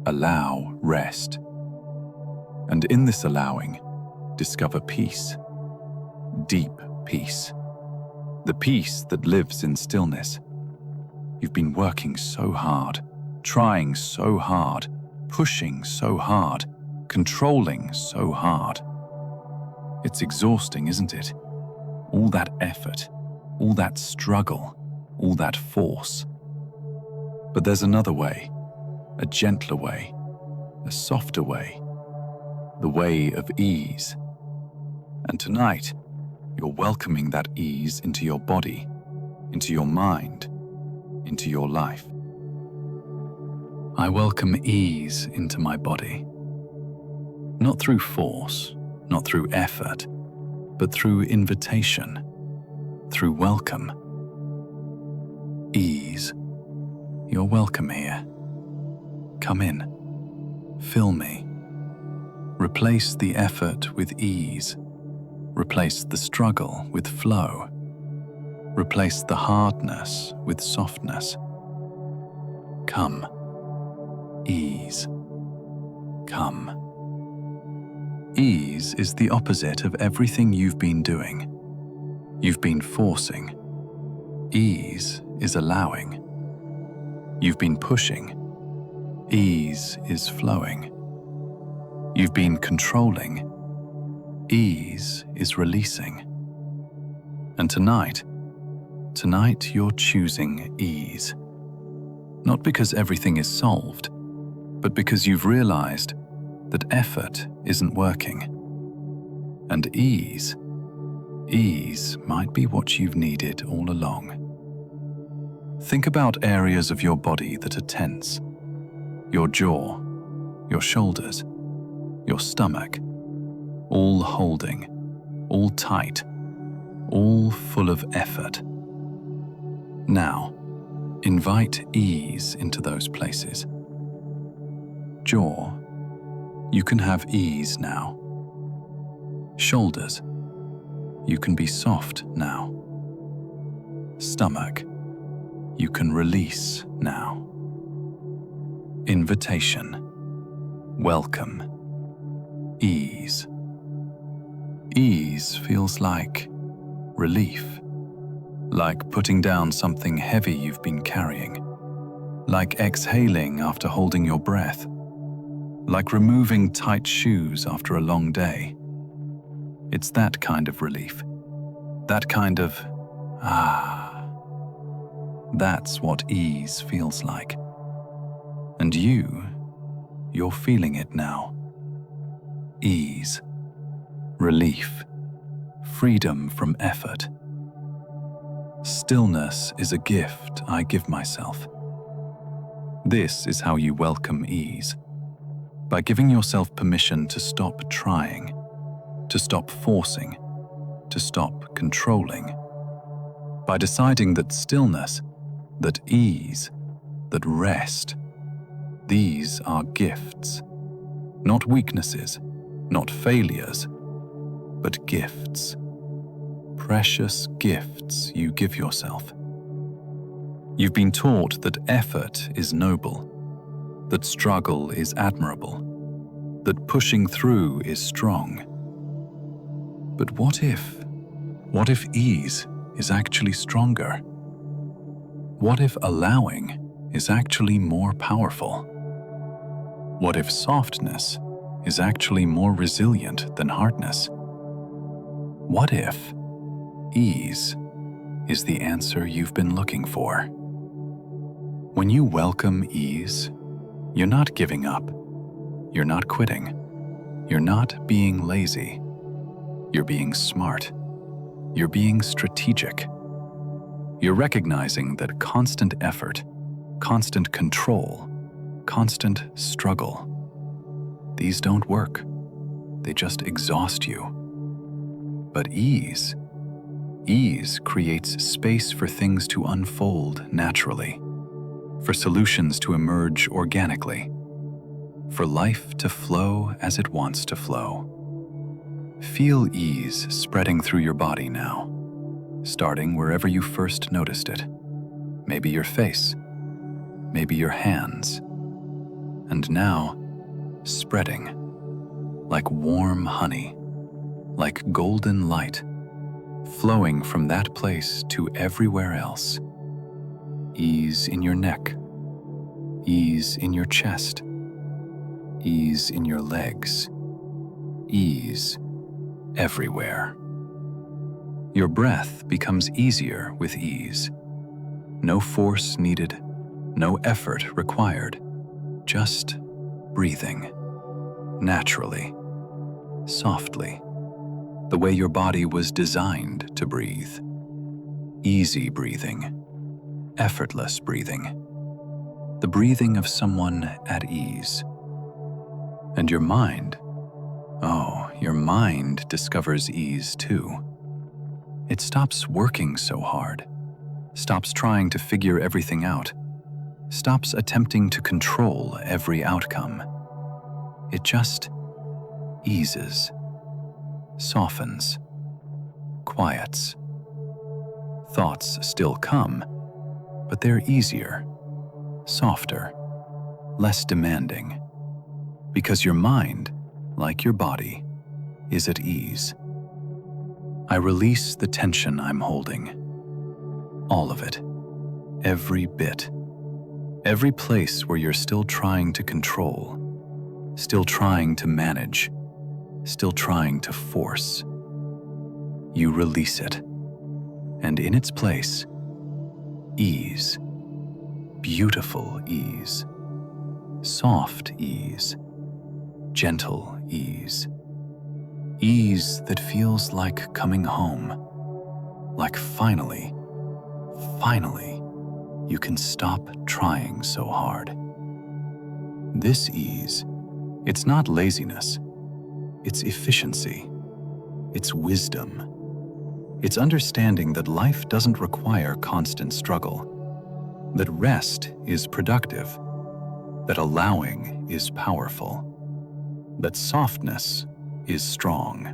Allow rest. And in this allowing, discover peace. Deep peace. The peace that lives in stillness. You've been working so hard, trying so hard, pushing so hard, controlling so hard. It's exhausting, isn't it? All that effort, all that struggle, all that force. But there's another way, a gentler way, a softer way, the way of ease. And tonight, you're welcoming that ease into your body, into your mind, into your life. I welcome ease into my body. Not through force, not through effort, but through invitation, through welcome. Ease. You're welcome here. Come in. Fill me. Replace the effort with ease. Replace the struggle with flow. Replace the hardness with softness. Come. Ease. Come. Ease is the opposite of everything you've been doing. You've been forcing. Ease is allowing. You've been pushing. Ease is flowing. You've been controlling. Ease is releasing. And tonight you're choosing ease. Not because everything is solved, but because you've realized that effort isn't working. And ease might be what you've needed all along. Think about areas of your body that are tense. Your jaw, your shoulders, your stomach, all holding, all tight, all full of effort. Now, invite ease into those places. Jaw, you can have ease now. Shoulders, you can be soft now. Stomach, you can release now. Invitation, welcome, ease. Ease feels like relief, like putting down something heavy you've been carrying, like exhaling after holding your breath, like removing tight shoes after a long day. It's that kind of relief, that kind of That's what ease feels like. And you're feeling it now. Ease, relief, freedom from effort. Stillness is a gift I give myself. This is how you welcome ease. By giving yourself permission to stop trying, to stop forcing, to stop controlling. By deciding that stillness, that ease, that rest, these are gifts. Not weaknesses, not failures, but gifts. Precious gifts you give yourself. You've been taught that effort is noble, that struggle is admirable, that pushing through is strong. But what if ease is actually stronger? What if allowing is actually more powerful? What if softness is actually more resilient than hardness? What if ease is the answer you've been looking for? When you welcome ease, you're not giving up. You're not quitting. You're not being lazy. You're being smart. You're being strategic. You're recognizing that constant effort, constant control, constant struggle, these don't work. They just exhaust you. But ease creates space for things to unfold naturally, for solutions to emerge organically, for life to flow as it wants to flow. Feel ease spreading through your body now, starting wherever you first noticed it. Maybe your face, maybe your hands, and now spreading like warm honey, like golden light, flowing from that place to everywhere else. Ease in your neck, ease in your chest, ease in your legs, ease everywhere. Your breath becomes easier with ease. No force needed, no effort required, just breathing, naturally, softly, the way your body was designed to breathe. Easy breathing, effortless breathing, the breathing of someone at ease. And your mind, your mind discovers ease too. It stops working so hard, stops trying to figure everything out, stops attempting to control every outcome. It just eases, softens, quiets. Thoughts still come, but they're easier, softer, less demanding, because your mind, like your body, is at ease. I release the tension I'm holding. All of it. Every bit. Every place where you're still trying to control, still trying to manage, still trying to force. You release it. And in its place, ease. Beautiful ease. Soft ease. Gentle ease. Ease that feels like coming home. Like finally, you can stop trying so hard. This ease, it's not laziness. It's efficiency. It's wisdom. It's understanding that life doesn't require constant struggle, that rest is productive, that allowing is powerful, that softness is strong.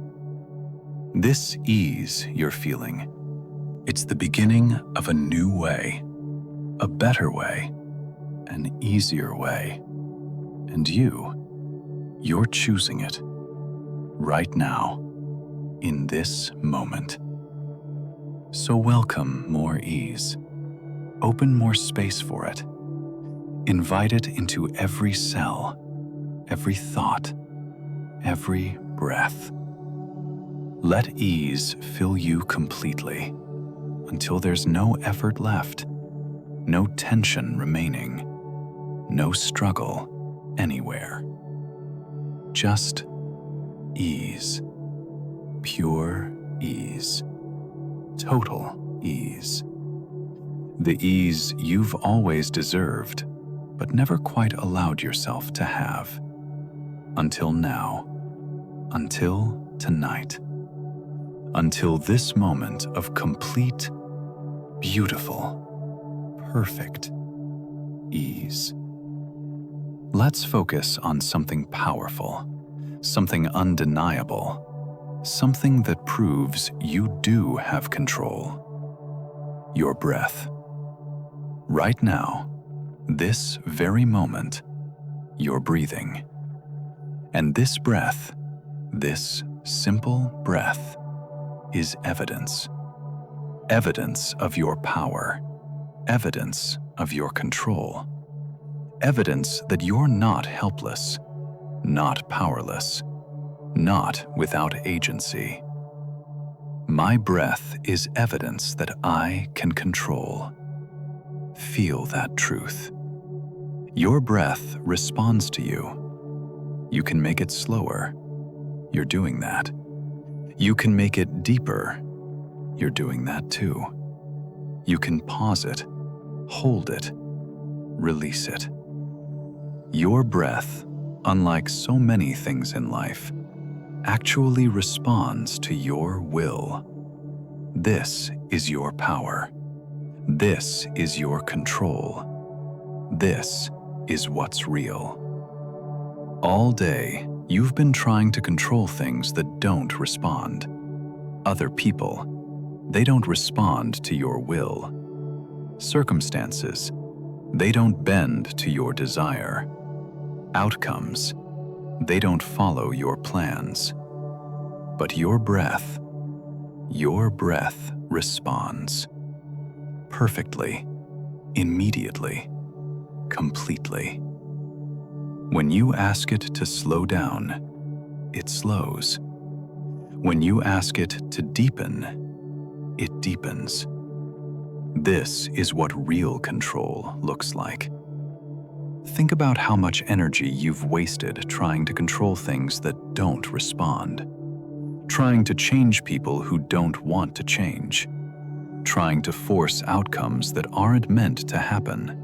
This ease you're feeling, it's the beginning of a new way, a better way, an easier way. And you're choosing it right now, in this moment. So welcome more ease. Open more space for it. Invite it into every cell, every thought, every breath. Let ease fill you completely until there's no effort left, no tension remaining, no struggle anywhere. Just ease. Pure ease. Total ease. The ease you've always deserved, but never quite allowed yourself to have. Until now. Until tonight. Until this moment of complete, beautiful, perfect ease. Let's focus on something powerful, something undeniable, something that proves you do have control. Your breath. Right now, this very moment, you're breathing. And this breath, this simple breath, is evidence. Evidence of your power. Evidence of your control. Evidence that you're not helpless, not powerless, not without agency. My breath is evidence that I can control. Feel that truth. Your breath responds to you. You can make it slower. You're doing that. You can make it deeper. You're doing that too. You can pause it, hold it, release it. Your breath, unlike so many things in life, actually responds to your will. This is your power. This is your control. This is what's real. All day, you've been trying to control things that don't respond. Other people, they don't respond to your will. Circumstances, they don't bend to your desire. Outcomes, they don't follow your plans. But your breath responds. Perfectly, immediately, completely. When you ask it to slow down, it slows. When you ask it to deepen, it deepens. This is what real control looks like. Think about how much energy you've wasted trying to control things that don't respond. Trying to change people who don't want to change. Trying to force outcomes that aren't meant to happen.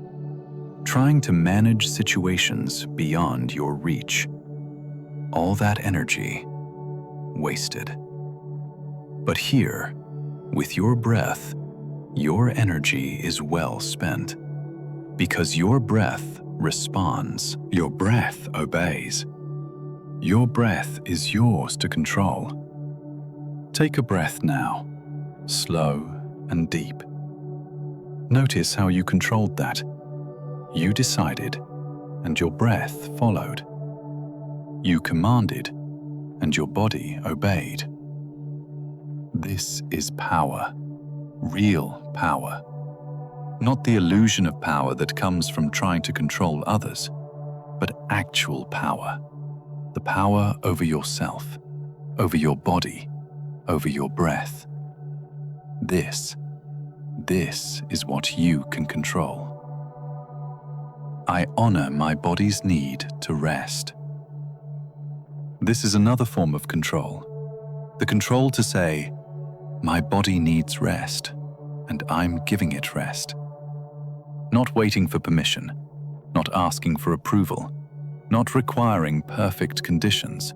Trying to manage situations beyond your reach. All that energy wasted. But here, with your breath, your energy is well spent. Because your breath responds. Your breath obeys. Your breath is yours to control. Take a breath now. Slow, and deep. Notice how you controlled that. You decided, and your breath followed. You commanded, and your body obeyed. This is power, real power. Not the illusion of power that comes from trying to control others, but actual power. The power over yourself, over your body, over your breath. This is what you can control. I honor my body's need to rest. This is another form of control. The control to say, my body needs rest, and I'm giving it rest. Not waiting for permission, not asking for approval, not requiring perfect conditions,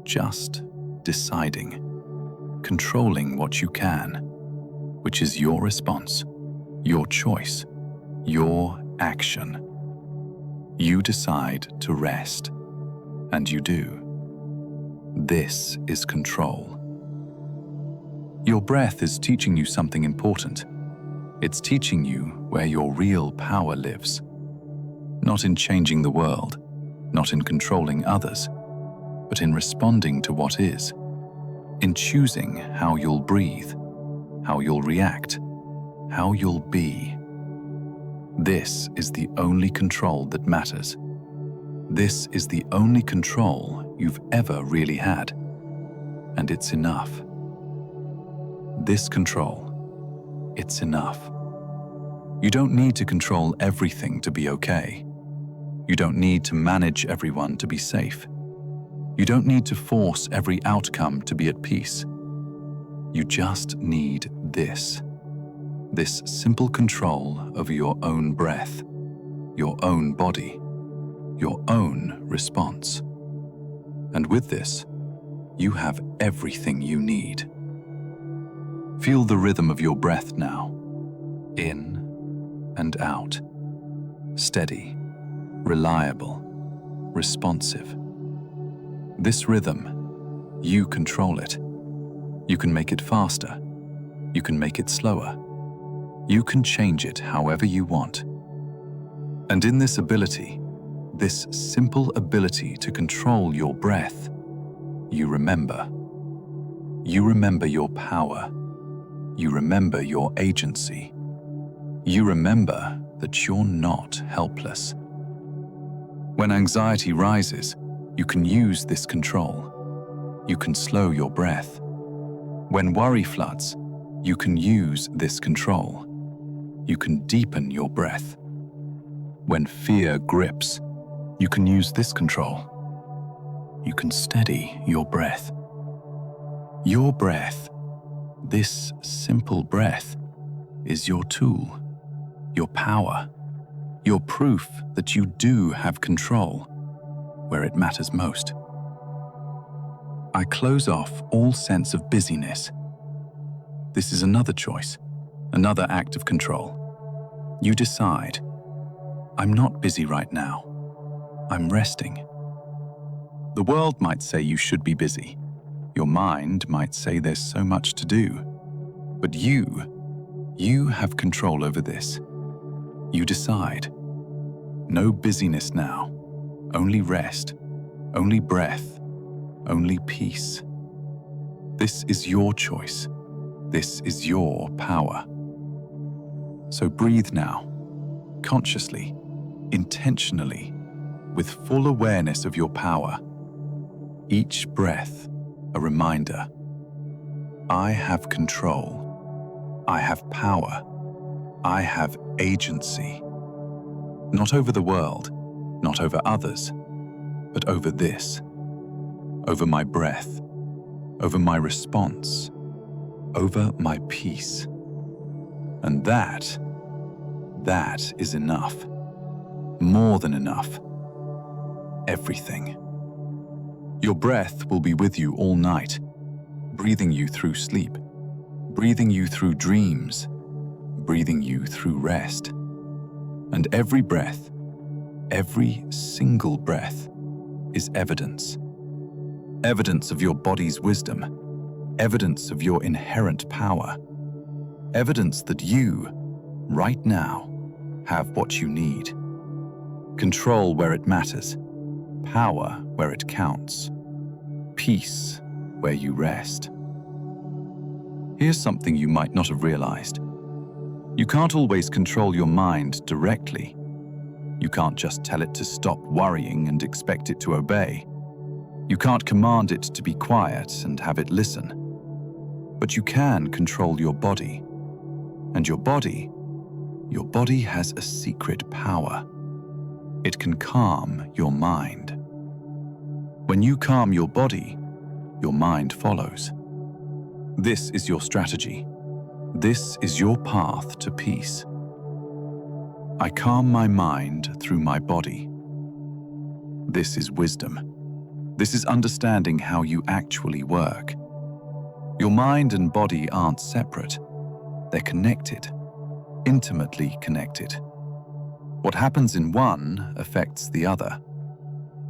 just deciding, controlling what you can, which is your response, your choice, your action. You decide to rest, and you do. This is control. Your breath is teaching you something important. It's teaching you where your real power lives. Not in changing the world, not in controlling others, but in responding to what is, in choosing how you'll breathe, how you'll react, how you'll be. This is the only control that matters. This is the only control you've ever really had, and it's enough. This control, it's enough. You don't need to control everything to be okay. You don't need to manage everyone to be safe. You don't need to force every outcome to be at peace. You just need this simple control over your own breath, your own body, your own response. And with this, you have everything you need. Feel the rhythm of your breath now, in and out, steady, reliable, responsive. This rhythm, you control it. You can make it faster. You can make it slower. You can change it however you want. And in this ability, this simple ability to control your breath, you remember. You remember your power. You remember your agency. You remember that you're not helpless. When anxiety rises, you can use this control. You can slow your breath. When worry floods, you can use this control. You can deepen your breath. When fear grips, you can use this control. You can steady your breath. Your breath, this simple breath, is your tool, your power, your proof that you do have control where it matters most. I close off all sense of busyness. This is another choice, another act of control. You decide, I'm not busy right now. I'm resting. The world might say you should be busy. Your mind might say there's so much to do. But you have control over this. You decide. No busyness now. Only rest. Only breath. Only peace. This is your choice. This is your power. So breathe now, consciously, intentionally, with full awareness of your power. Each breath, a reminder. I have control. I have power. I have agency. Not over the world, not over others, but over this. Over my breath, over my response, over my peace. And that is enough. More than enough. Everything. Your breath will be with you all night, breathing you through sleep, breathing you through dreams, breathing you through rest. And every breath, every single breath, is evidence. Evidence of your body's wisdom, evidence of your inherent power. Evidence that you, right now, have what you need. Control where it matters, power where it counts, peace where you rest. Here's something you might not have realized. You can't always control your mind directly. You can't just tell it to stop worrying and expect it to obey. You can't command it to be quiet and have it listen. But you can control your body. And your body has a secret power. It can calm your mind. When you calm your body, your mind follows. This is your strategy. This is your path to peace. I calm my mind through my body. This is wisdom. This is understanding how you actually work. Your mind and body aren't separate. They're connected, intimately connected. What happens in one affects the other.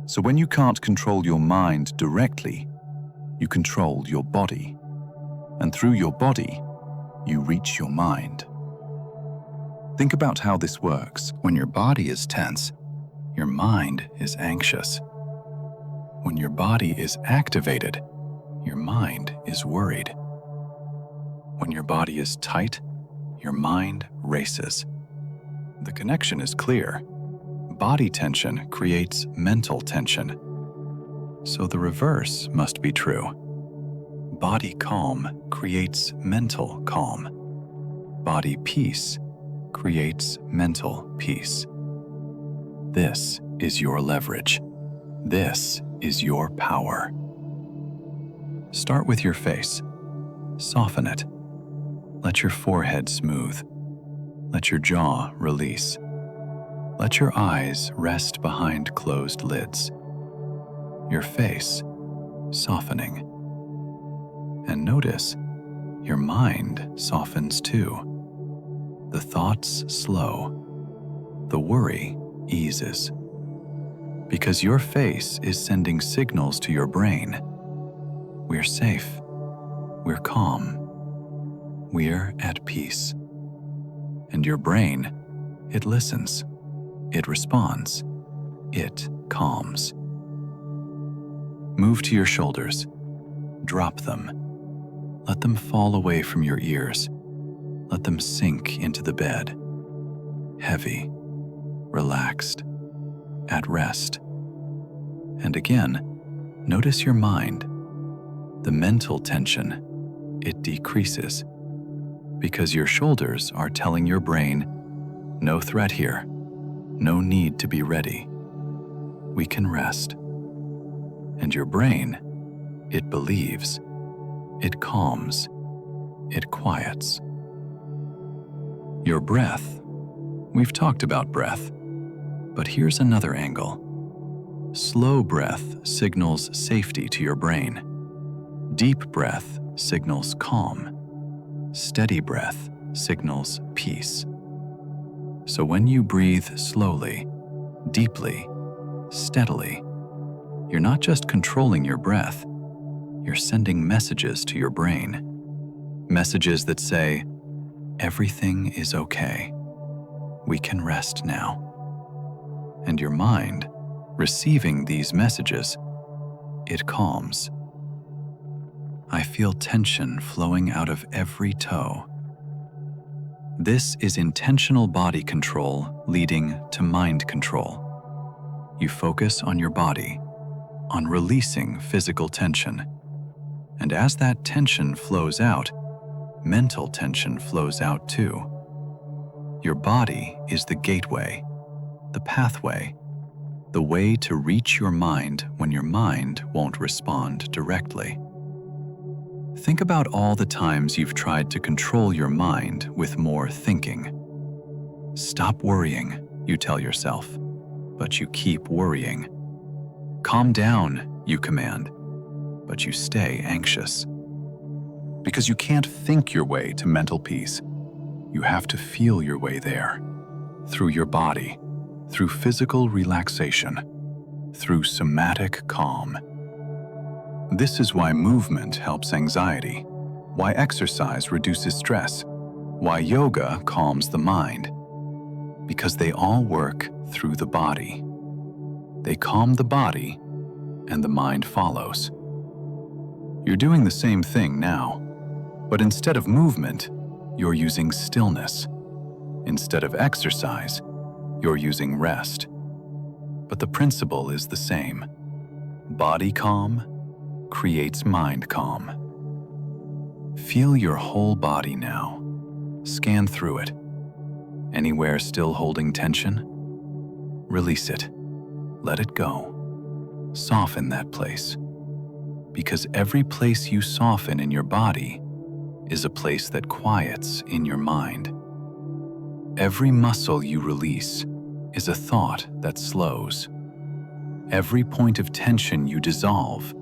So when you can't control your mind directly, you control your body. And through your body, you reach your mind. Think about how this works. When your body is tense, your mind is anxious. When your body is activated, your mind is worried. When your body is tight, your mind races. The connection is clear. Body tension creates mental tension. So the reverse must be true. Body calm creates mental calm. Body peace creates mental peace. This is your leverage. This is your power. Start with your face. Soften it. Let your forehead smooth. Let your jaw release. Let your eyes rest behind closed lids. Your face softening. And notice your mind softens too. The thoughts slow. The worry eases. Because your face is sending signals to your brain. We're safe. We're calm. We're at peace. And your brain, it listens. It responds. It calms. Move to your shoulders. Drop them. Let them fall away from your ears. Let them sink into the bed. Heavy, relaxed, at rest. And again, notice your mind. The mental tension, it decreases. Because your shoulders are telling your brain, no threat here, no need to be ready. We can rest. And your brain, it believes, it calms, it quiets. Your breath, we've talked about breath, but here's another angle. Slow breath signals safety to your brain. Deep breath signals calm. Steady breath signals peace. So when you breathe slowly, deeply, steadily, you're not just controlling your breath, you're sending messages to your brain. Messages that say, everything is okay. We can rest now. And your mind, receiving these messages, it calms. I feel tension flowing out of every toe. This is intentional body control leading to mind control. You focus on your body, on releasing physical tension. And as that tension flows out, mental tension flows out too. Your body is the gateway, the pathway, the way to reach your mind when your mind won't respond directly. Think about all the times you've tried to control your mind with more thinking. Stop worrying, you tell yourself, but you keep worrying. Calm down, you command, but you stay anxious. Because you can't think your way to mental peace. You have to feel your way there, through your body, through physical relaxation, through somatic calm. This is why movement helps anxiety, why exercise reduces stress, Why yoga calms the mind. Because they all work through the body. They calm the body, and the mind follows. You're doing the same thing now, but instead of movement, you're using stillness. Instead of exercise, you're using rest. But the principle is the same. Body calm creates mind calm. Feel your whole body now. Scan through it. Anywhere still holding tension? Release it. Let it go. Soften that place. Because every place you soften in your body is a place that quiets in your mind. Every muscle you release is a thought that slows. Every point of tension you dissolve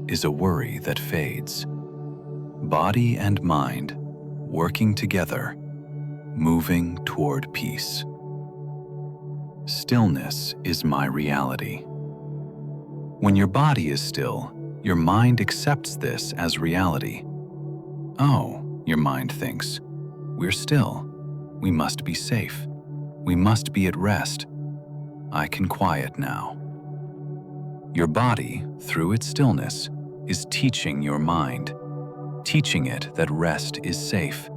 is a worry that fades. Body and mind working together, moving toward peace. Stillness is my reality. When your body is still, your mind accepts this as reality. Oh, your mind thinks, we're still. We must be safe. We must be at rest. I can quiet now. Your body, through its stillness, is teaching your mind, teaching it that rest is safe,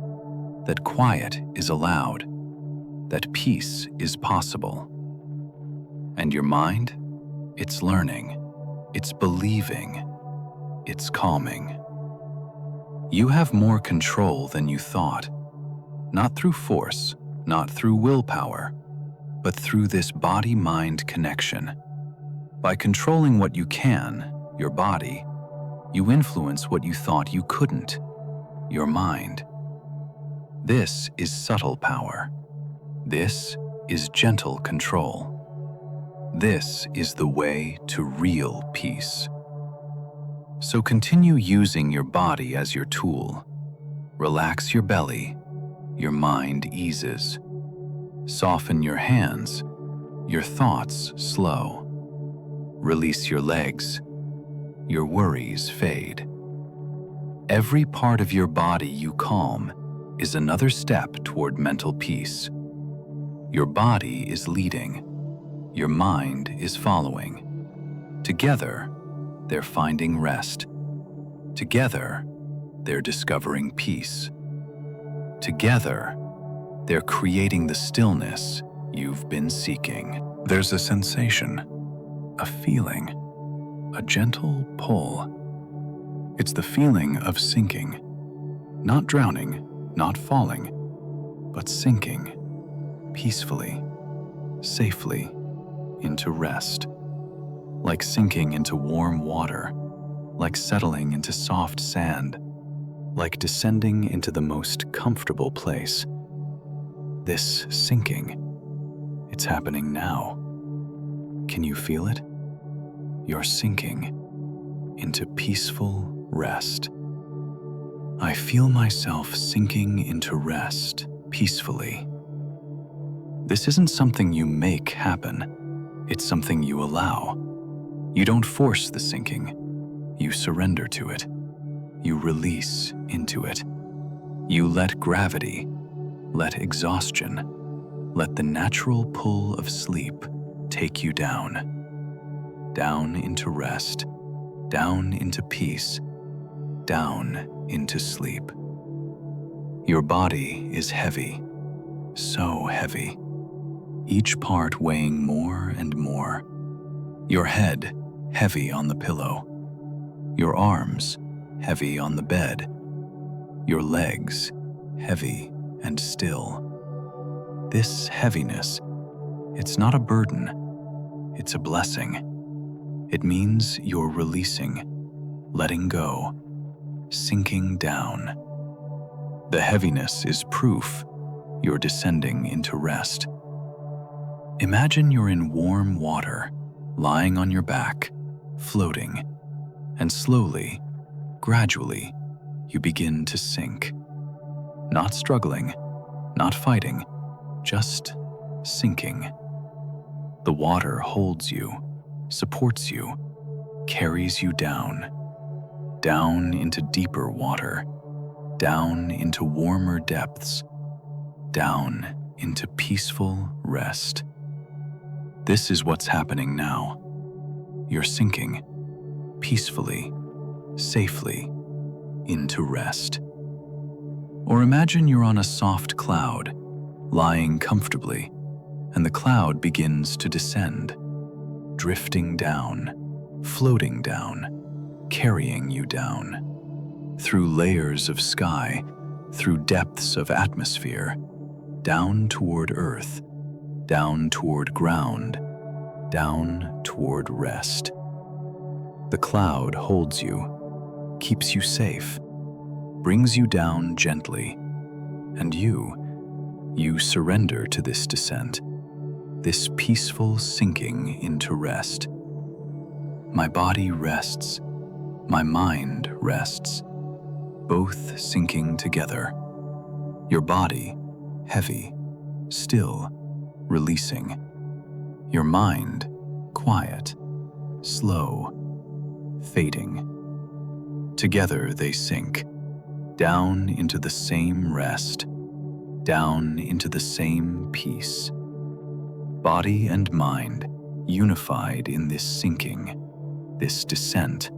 that quiet is allowed, that peace is possible. And your mind? It's learning, it's believing, it's calming. You have more control than you thought, not through force, not through willpower, but through this body-mind connection. By controlling what you can, your body, you influence what you thought you couldn't, your mind. This is subtle power. This is gentle control. This is the way to real peace. So continue using your body as your tool. Relax your belly, your mind eases. Soften your hands, your thoughts slow. Release your legs, your worries fade. Every part of your body you calm is another step toward mental peace. Your body is leading, your mind is following. Together, they're finding rest. Together, they're discovering peace. Together, they're creating the stillness you've been seeking. There's a sensation, a feeling, a gentle pull. It's the feeling of sinking, not drowning, not falling, but sinking peacefully, safely into rest. Like sinking into warm water, like settling into soft sand, like descending into the most comfortable place. This sinking, it's happening now. Can you feel it? You're sinking into peaceful rest. I feel myself sinking into rest peacefully. This isn't something you make happen. It's something you allow. You don't force the sinking. You surrender to it. You release into it. You let gravity, let exhaustion, let the natural pull of sleep take you down. Down into rest, down into peace, down into sleep. Your body is heavy, so heavy, each part weighing more and more. Your head heavy on the pillow, your arms heavy on the bed, your legs heavy and still. This heaviness, it's not a burden, it's a blessing. It means you're releasing, letting go, sinking down. The heaviness is proof you're descending into rest. Imagine you're in warm water, lying on your back, floating, and slowly, gradually, you begin to sink. Not struggling, not fighting, just sinking. The water holds you, supports you, carries you down into deeper water, down into warmer depths, down into peaceful rest. This is what's happening now. You're sinking peacefully, safely into rest. Or imagine you're on a soft cloud, lying comfortably, and the cloud begins to descend, drifting down, floating down, carrying you down, through layers of sky, through depths of atmosphere, down toward earth, down toward ground, down toward rest. The cloud holds you, keeps you safe, brings you down gently, and you surrender to this descent, this peaceful sinking into rest. My body rests, my mind rests, both sinking together. Your body, heavy, still, releasing. Your mind, quiet, slow, fading. Together they sink, down into the same rest, down into the same peace. Body and mind unified in this sinking, this descent,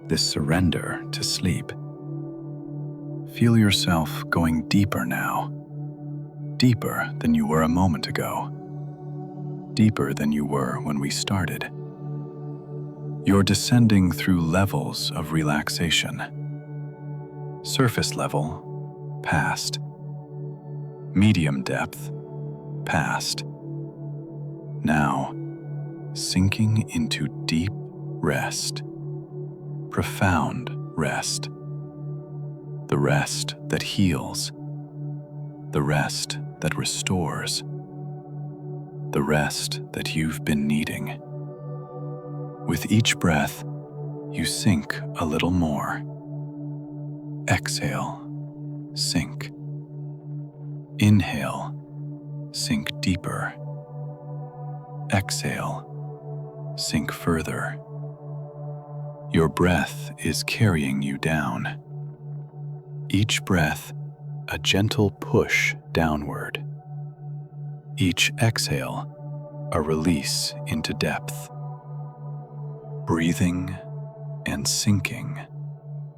this surrender to sleep. Feel yourself going deeper now, deeper than you were a moment ago, deeper than you were when we started. You're descending through levels of relaxation. Surface level, past. Medium depth, past. Now, sinking into deep rest, profound rest. The rest that heals, the rest that restores, the rest that you've been needing. With each breath, you sink a little more. Exhale, sink. Inhale, sink deeper. Exhale, sink further. Your breath is carrying you down. Each breath, a gentle push downward. Each exhale, a release into depth. Breathing and sinking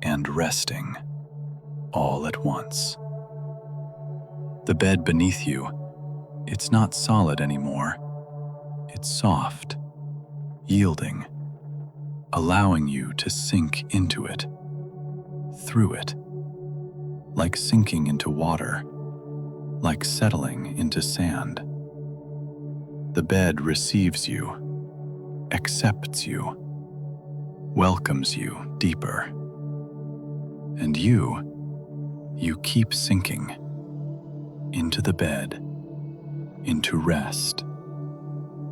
and resting all at once. The bed beneath you, it's not solid anymore. It's soft, yielding, allowing you to sink into it, through it, like sinking into water, like settling into sand. The bed receives you, accepts you, welcomes you deeper. And you keep sinking into the bed, into rest,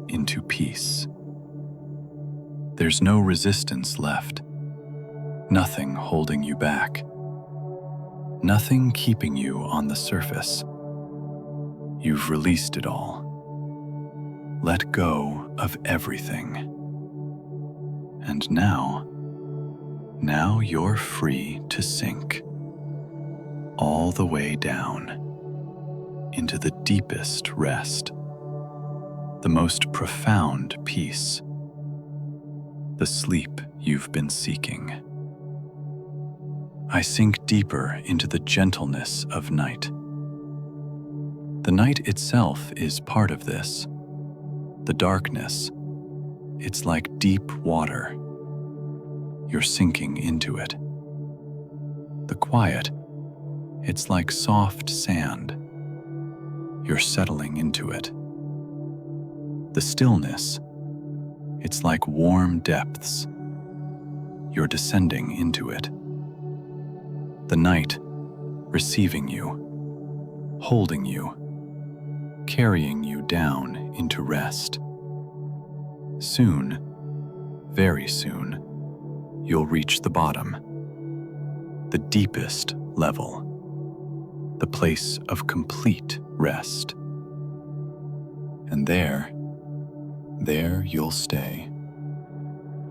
into peace. There's no resistance left, nothing holding you back, nothing keeping you on the surface. You've released it all. Let go of everything. And now you're free to sink all the way down into the deepest rest, the most profound peace, the sleep you've been seeking. I sink deeper into the gentleness of night. The night itself is part of this. The darkness, it's like deep water. You're sinking into it. The quiet, it's like soft sand. You're settling into it. The stillness, it's like warm depths. You're descending into it. The night, receiving you, holding you, carrying you down into rest. Soon, very soon, you'll reach the bottom, the deepest level, the place of complete rest. And there you'll stay,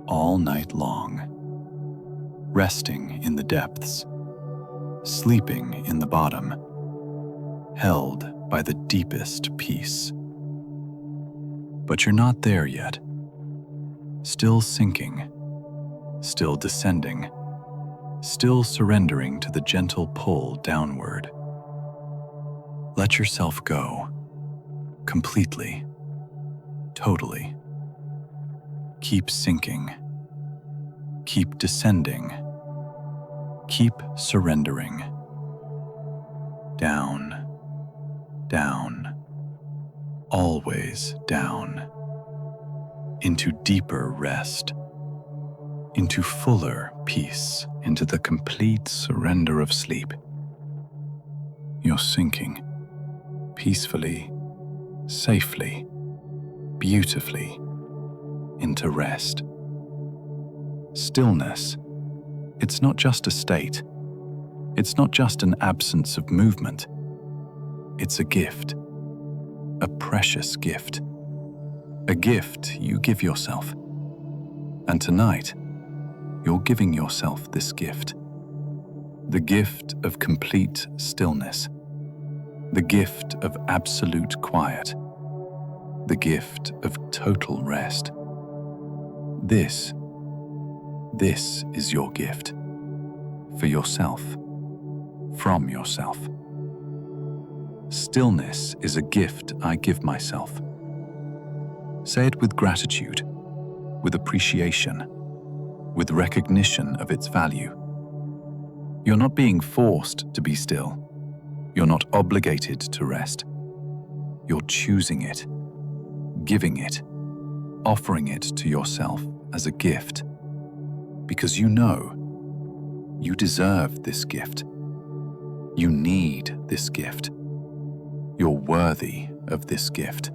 all night long, resting in the depths, sleeping in the bottom, held by the deepest peace. But you're not there yet. Still sinking, still descending, still surrendering to the gentle pull downward. Let yourself go, completely, totally. Keep sinking, keep descending, keep surrendering. Down, down, always down. Into deeper rest, into fuller peace, into the complete surrender of sleep. You're sinking, peacefully, safely, beautifully, into rest. Stillness, it's not just a state. It's not just an absence of movement. It's a gift, a precious gift. A gift you give yourself. And tonight, you're giving yourself this gift. The gift of complete stillness. The gift of absolute quiet. The gift of total rest. This is your gift. For yourself. From yourself. Stillness is a gift I give myself. Say it with gratitude, with appreciation, with recognition of its value. You're not being forced to be still. You're not obligated to rest. You're choosing it, giving it, offering it to yourself as a gift, because you know you deserve this gift. You need this gift. You're worthy of this gift.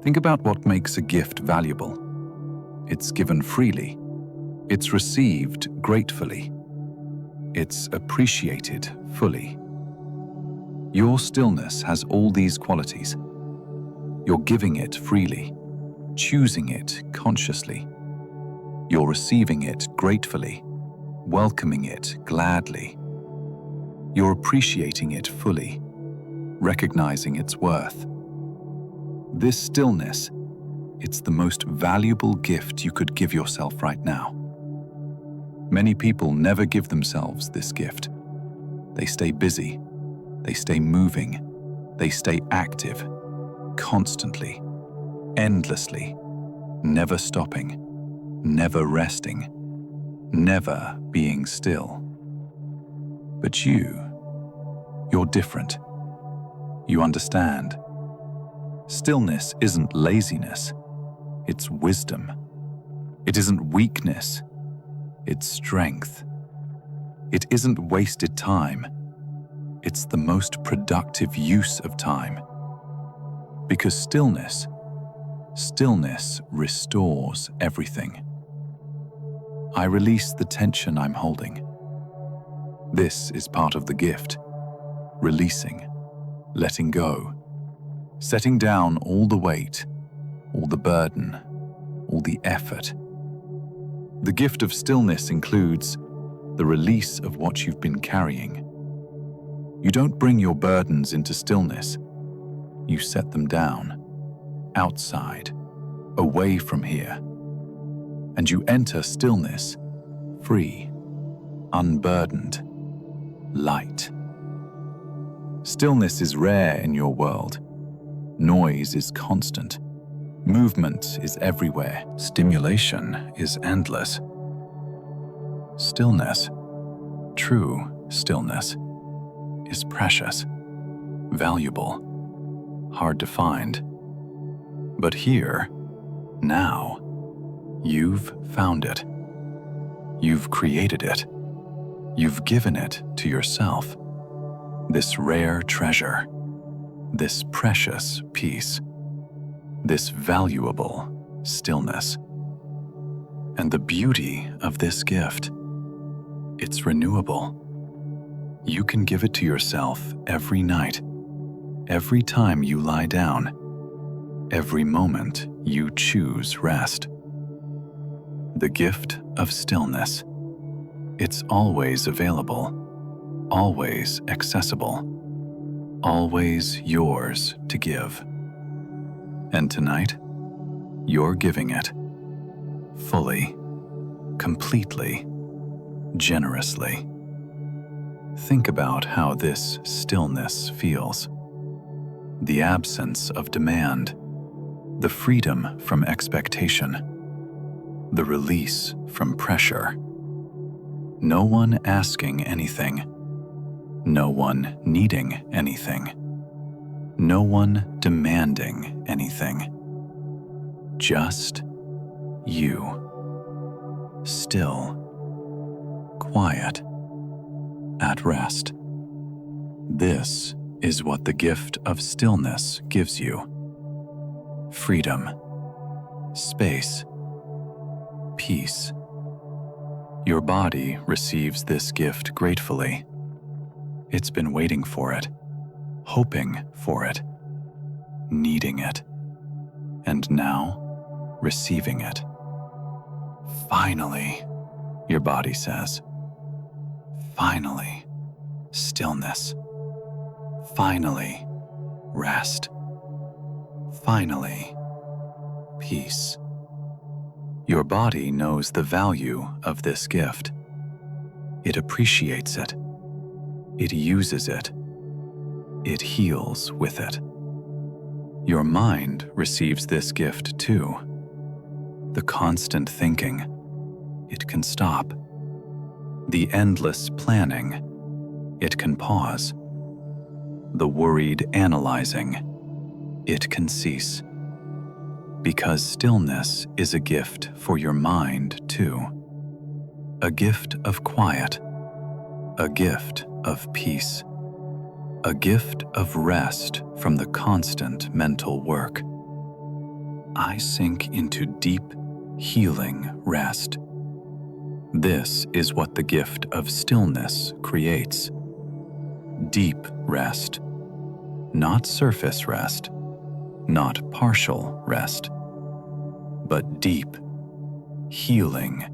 Think about what makes a gift valuable. It's given freely. It's received gratefully. It's appreciated fully. Your stillness has all these qualities. You're giving it freely, choosing it consciously. You're receiving it gratefully, welcoming it gladly. You're appreciating it fully, recognizing its worth. This stillness, it's the most valuable gift you could give yourself right now. Many people never give themselves this gift. They stay busy, they stay moving, they stay active, constantly, endlessly, never stopping, never resting, never being still. But you're different. You understand. Stillness isn't laziness, it's wisdom. It isn't weakness, it's strength. It isn't wasted time, it's the most productive use of time. Because stillness restores everything. I release the tension I'm holding. This is part of the gift. Releasing, letting go, setting down all the weight, all the burden, all the effort. The gift of stillness includes the release of what you've been carrying. You don't bring your burdens into stillness. You set them down, outside, away from here. And you enter stillness, free, unburdened, light. Stillness is rare in your world. Noise is constant. Movement is everywhere. Stimulation is endless. Stillness, true stillness, is precious, valuable, hard to find. But here, now, you've found it. You've created it. You've given it to yourself. This rare treasure, this precious peace, this valuable stillness. And the beauty of this gift, it's renewable. You can give it to yourself every night, every time you lie down, every moment you choose rest. The gift of stillness, it's always available, always accessible, always yours to give. And tonight, you're giving it fully, completely, generously. Think about how this stillness feels. The absence of demand, the freedom from expectation, the release from pressure. No one asking anything, no one needing anything, no one demanding anything. Just you, still, quiet, at rest. This is what the gift of stillness gives you. Freedom, space, peace. Your body receives this gift gratefully. It's been waiting for it, hoping for it, needing it, and now receiving it. Finally, your body says. Finally, stillness. Finally, rest. Finally, peace. Your body knows the value of this gift. It appreciates it. It uses it. It heals with it. Your mind receives this gift too. The constant thinking, it can stop. The endless planning, it can pause. The worried analyzing, it can cease. Because stillness is a gift for your mind too. A gift of quiet, a gift of peace, a gift of rest from the constant mental work. I sink into deep, healing rest. This is what the gift of stillness creates. Deep rest, not surface rest, not partial rest, but deep, healing,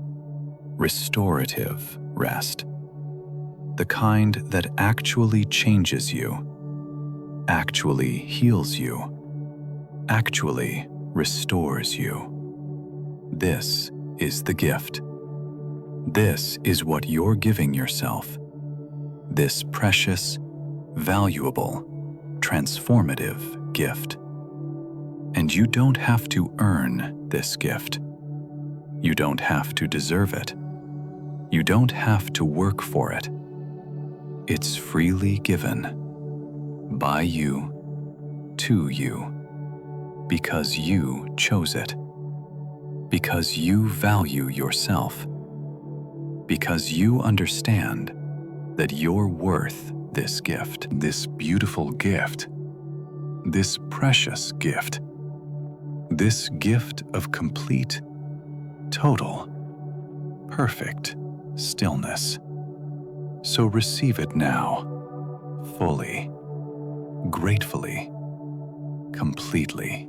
restorative rest. The kind that actually changes you, actually heals you, actually restores you. This is the gift. This is what you're giving yourself. This precious, valuable, transformative gift. And you don't have to earn this gift. You don't have to deserve it. You don't have to work for it. It's freely given by you to you because you chose it, because you value yourself, because you understand that you're worth this gift, this beautiful gift, this precious gift, this gift of complete, total, perfect stillness. So receive it now, fully, gratefully, completely.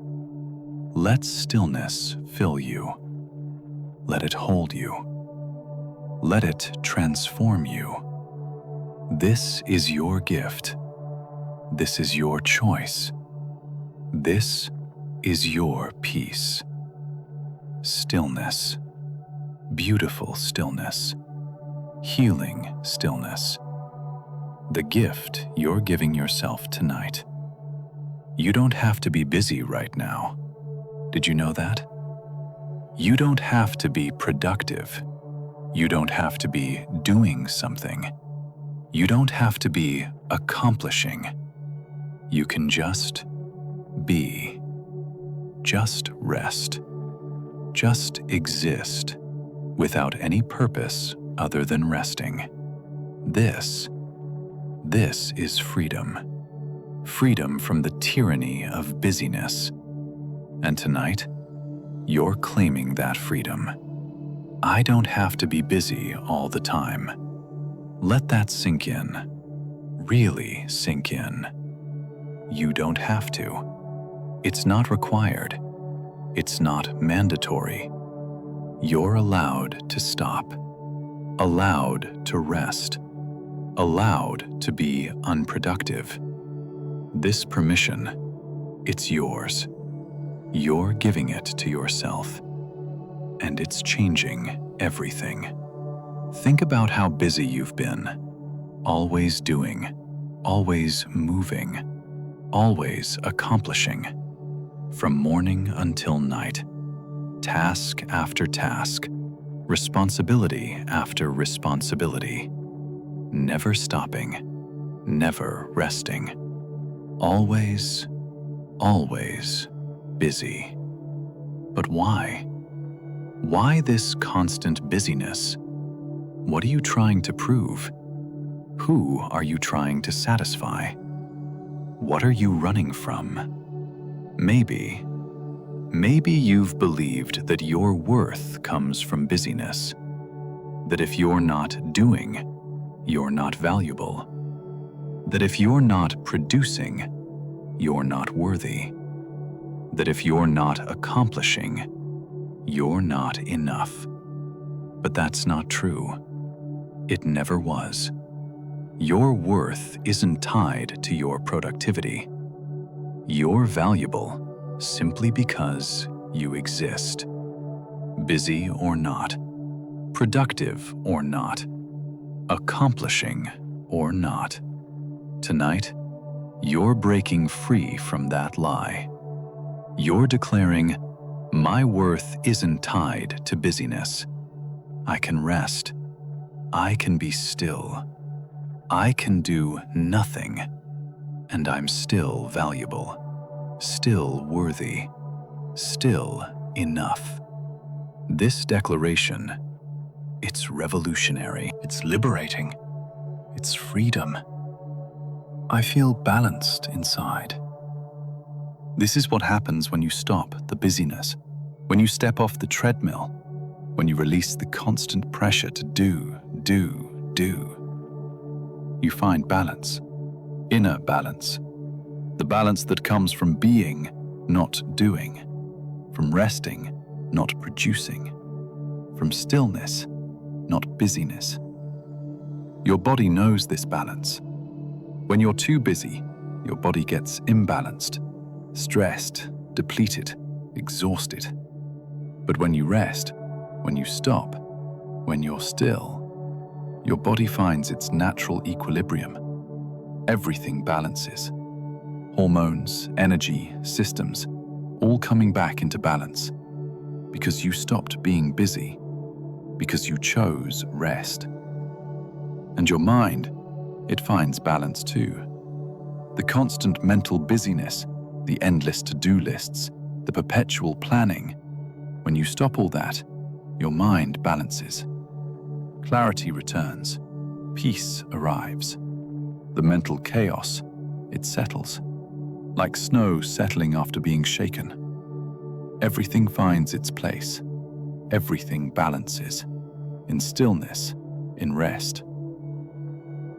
Let stillness fill you. Let it hold you. Let it transform you. This is your gift. This is your choice. This is your peace. Stillness, beautiful stillness, healing stillness. The gift you're giving yourself tonight. You don't have to be busy right now. Did you know that? You don't have to be productive. You don't have to be doing something. You don't have to be accomplishing. You can just be. Just rest. Just exist without any purpose other than resting. This is freedom. Freedom from the tyranny of busyness. And tonight, you're claiming that freedom. I don't have to be busy all the time. Let that sink in. Really sink in. You don't have to. It's not required. It's not mandatory. You're allowed to stop. Allowed to rest. Allowed to be unproductive. This permission, it's yours. You're giving it to yourself. And it's changing everything. Think about how busy you've been. Always doing, always moving, always accomplishing. From morning until night. Task after task. Responsibility after responsibility. Never stopping. Never resting. Always, always busy. But why? Why this constant busyness? What are you trying to prove? Who are you trying to satisfy? What are you running from? Maybe you've believed that your worth comes from busyness. That if you're not doing, you're not valuable. That if you're not producing, you're not worthy. That if you're not accomplishing, you're not enough. But that's not true. It never was. Your worth isn't tied to your productivity. You're valuable simply because you exist. Busy or not, productive or not, accomplishing or not. Tonight, you're breaking free from that lie. You're declaring, my worth isn't tied to busyness. I can rest. I can be still. I can do nothing. And I'm still valuable, still worthy, still enough. This declaration, it's revolutionary, it's liberating, it's freedom. I feel balanced inside. This is what happens when you stop the busyness, when you step off the treadmill, when you release the constant pressure to do. You find balance, inner balance, the balance that comes from being, not doing, from resting, not producing, from stillness, not busyness. Your body knows this balance. When you're too busy, your body gets imbalanced, stressed, depleted, exhausted. But when you rest, when you stop, when you're still, your body finds its natural equilibrium. Everything balances. Hormones, energy, systems, all coming back into balance. Because you stopped being busy. Because you chose rest. And your mind, it finds balance too. The constant mental busyness, the endless to-do lists, the perpetual planning. When you stop all that, your mind balances. Clarity returns. Peace arrives. The mental chaos, it settles. Like snow settling after being shaken. Everything finds its place. Everything balances. In stillness, in rest.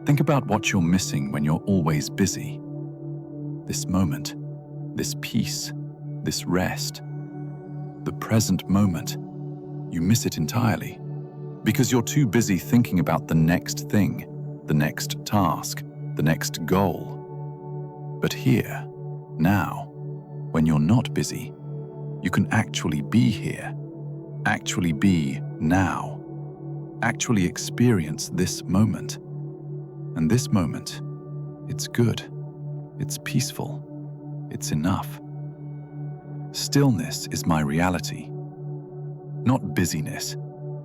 Think about what you're missing when you're always busy. This moment, this peace, this rest. The present moment, you miss it entirely. Because you're too busy thinking about the next thing, the next task, the next goal. But here, now, when you're not busy, you can actually be here, actually be now, actually experience this moment. And this moment, it's good, it's peaceful, it's enough. Stillness is my reality. Not busyness,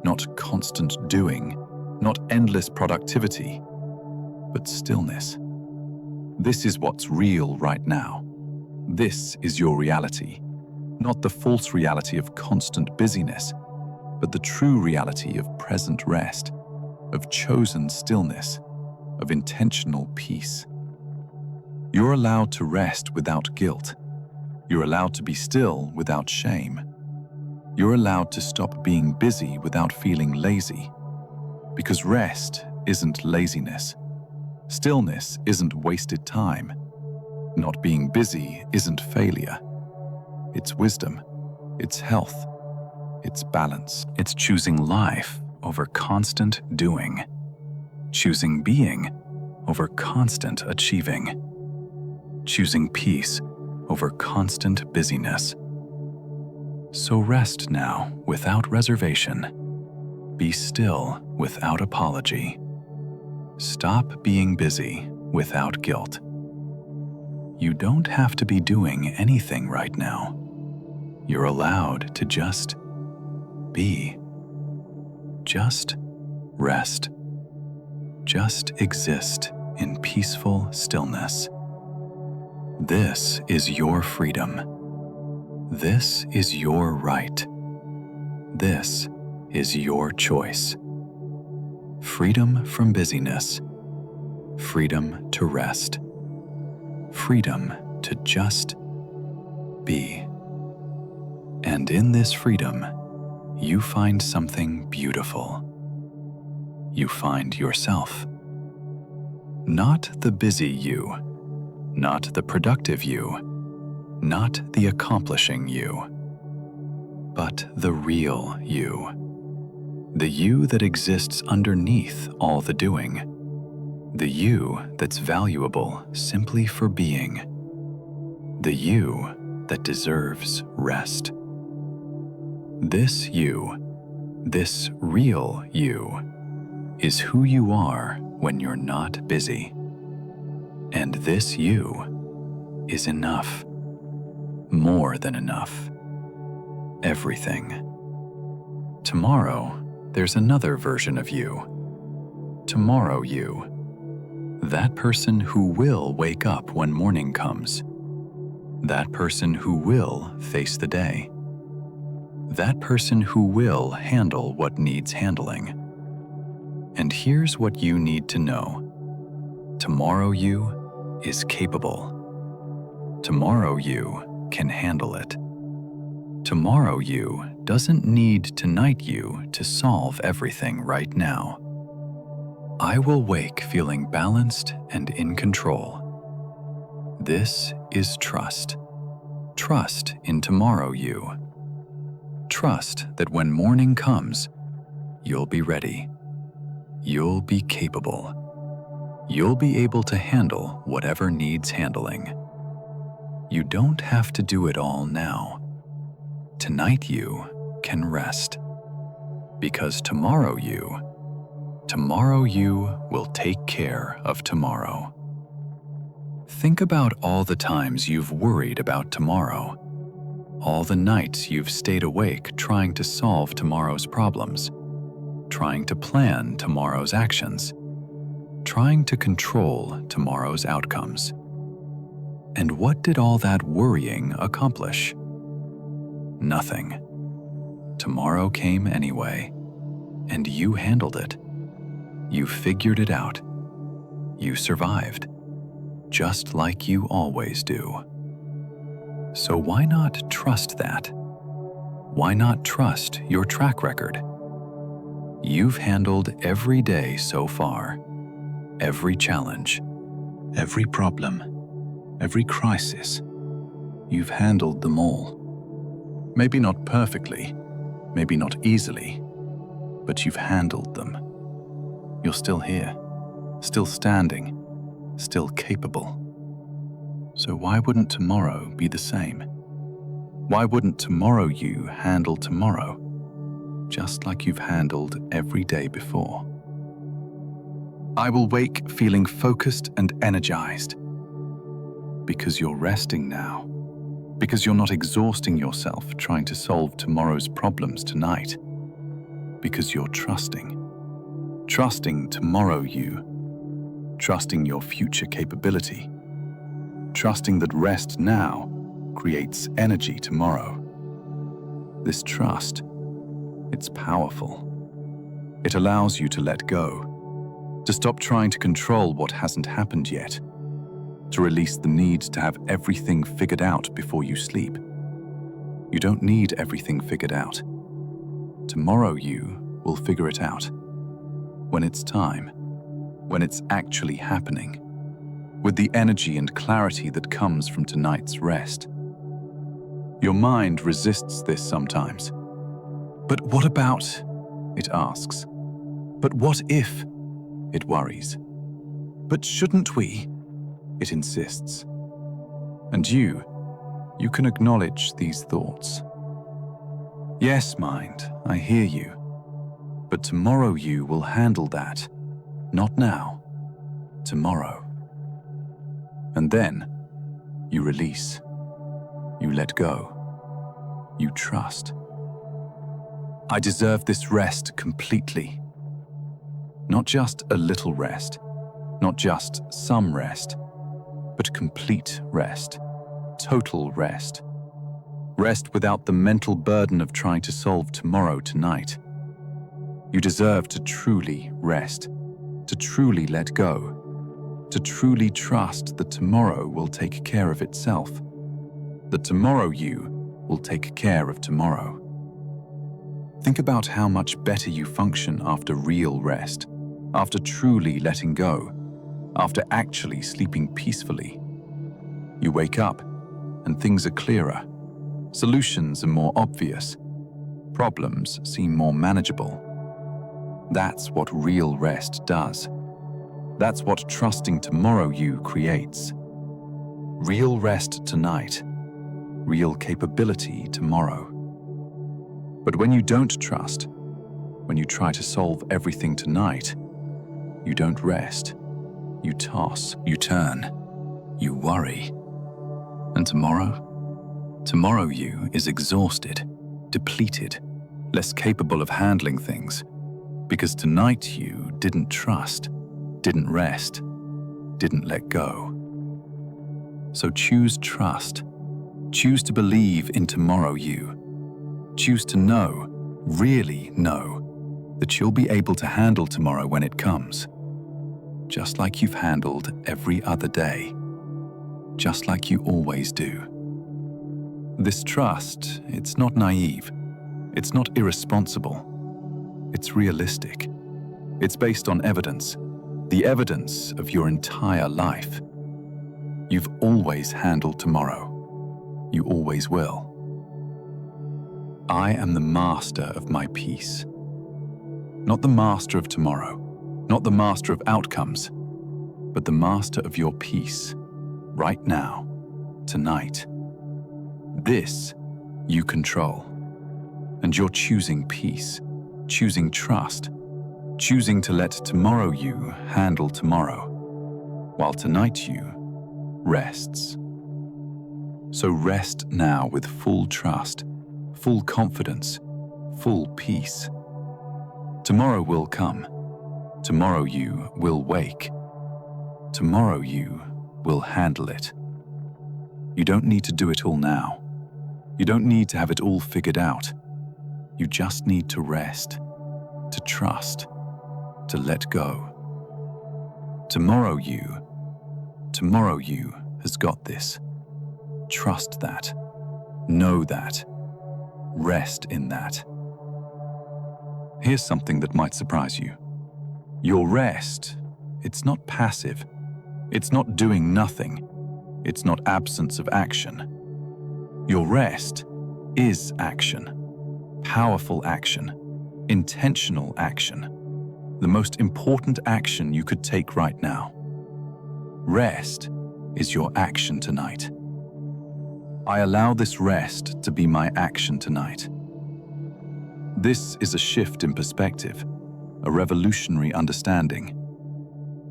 not constant doing, not endless productivity, but stillness. This is what's real right now. This is your reality, not the false reality of constant busyness, but the true reality of present rest, of chosen stillness, of intentional peace. You're allowed to rest without guilt. You're allowed to be still without shame. You're allowed to stop being busy without feeling lazy. Because rest isn't laziness. Stillness isn't wasted time. Not being busy isn't failure. It's wisdom. It's health. It's balance. It's choosing life over constant doing. Choosing being over constant achieving. choosing peace over constant busyness. So rest now without reservation. Be still without apology. Stop being busy without guilt. You don't have to be doing anything right now. You're allowed to just be. Just rest. Just exist in peaceful stillness. This is your freedom. This is your right. This is your choice. Freedom from busyness. Freedom to rest. Freedom to just be. And in this freedom, you find something beautiful. You find yourself. Not the busy you, not the productive you, not the accomplishing you, but the real you. The you that exists underneath all the doing. The you that's valuable simply for being. The you that deserves rest. This you, this real you, is who you are when you're not busy. And this you is enough. More than enough. Everything. Tomorrow, there's another version of you. Tomorrow you. That person who will wake up when morning comes. That person who will face the day. That person who will handle what needs handling. And here's what you need to know. Tomorrow you is capable. Tomorrow you can handle it. Tomorrow you doesn't need tonight you to solve everything right now. I will wake feeling balanced and in control. This is trust. Trust in tomorrow you. Trust that when morning comes, you'll be ready. You'll be capable. You'll be able to handle whatever needs handling. You don't have to do it all now. Tonight you can rest. Because tomorrow you will take care of tomorrow. Think about all the times you've worried about tomorrow. All the nights you've stayed awake trying to solve tomorrow's problems. Trying to plan tomorrow's actions. Trying to control tomorrow's outcomes. And what did all that worrying accomplish? Nothing. Tomorrow came anyway, and you handled it. You figured it out. You survived, just like you always do. So why not trust that? Why not trust your track record? You've handled every day so far, every challenge, every problem, every crisis. You've handled them all. Maybe not perfectly, maybe not easily, but you've handled them. You're still here, still standing, still capable. So why wouldn't tomorrow be the same? Why wouldn't tomorrow you handle tomorrow, just like you've handled every day before? I will wake feeling focused and energized. Because you're resting now. Because you're not exhausting yourself trying to solve tomorrow's problems tonight. Because you're trusting. Trusting tomorrow you. Trusting your future capability. Trusting that rest now creates energy tomorrow. This trust, it's powerful. It allows you to let go, to stop trying to control what hasn't happened yet, to release the need to have everything figured out before you sleep. You don't need everything figured out. Tomorrow you will figure it out. When it's time, when it's actually happening, with the energy and clarity that comes from tonight's rest. Your mind resists this sometimes. But what about, it asks. But what if, it worries. But shouldn't we, it insists. And you can acknowledge these thoughts. Yes, mind, I hear you. But tomorrow you will handle that. Not now. Tomorrow. And then you release. You let go. You trust. I deserve this rest completely. Not just a little rest, not just some rest, but complete rest, total rest. Rest without the mental burden of trying to solve tomorrow tonight. You deserve to truly rest, to truly let go, to truly trust that tomorrow will take care of itself, that tomorrow you will take care of tomorrow. Think about how much better you function after real rest, after truly letting go, after actually sleeping peacefully. You wake up and things are clearer. Solutions are more obvious. Problems seem more manageable. That's what real rest does. That's what trusting tomorrow you creates. Real rest tonight. Real capability tomorrow. But when you don't trust, when you try to solve everything tonight, you don't rest. You toss, you turn, you worry. And tomorrow? Tomorrow you is exhausted, depleted, less capable of handling things, because tonight you didn't trust, didn't rest, didn't let go. So choose trust. Choose to believe in tomorrow you. Choose to know, really know, that you'll be able to handle tomorrow when it comes. Just like you've handled every other day. Just like you always do. This trust, it's not naive. It's not irresponsible. It's realistic. It's based on evidence. The evidence of your entire life. You've always handled tomorrow. You always will. I am the master of my peace. Not the master of tomorrow, not the master of outcomes, but the master of your peace, right now, tonight. This you control. And you're choosing peace, choosing trust, choosing to let tomorrow you handle tomorrow, while tonight you rests. So rest now with full trust, full confidence, full peace. Tomorrow will come. Tomorrow you will wake. Tomorrow you will handle it. You don't need to do it all now. You don't need to have it all figured out. You just need to rest, to trust, to let go. Tomorrow you has got this. Trust that. Know that. Rest in that. Here's something that might surprise you. Your rest, it's not passive. It's not doing nothing. It's not absence of action. Your rest is action. Powerful action. Intentional action. The most important action you could take right now. Rest is your action tonight. I allow this rest to be my action tonight. This is a shift in perspective, a revolutionary understanding.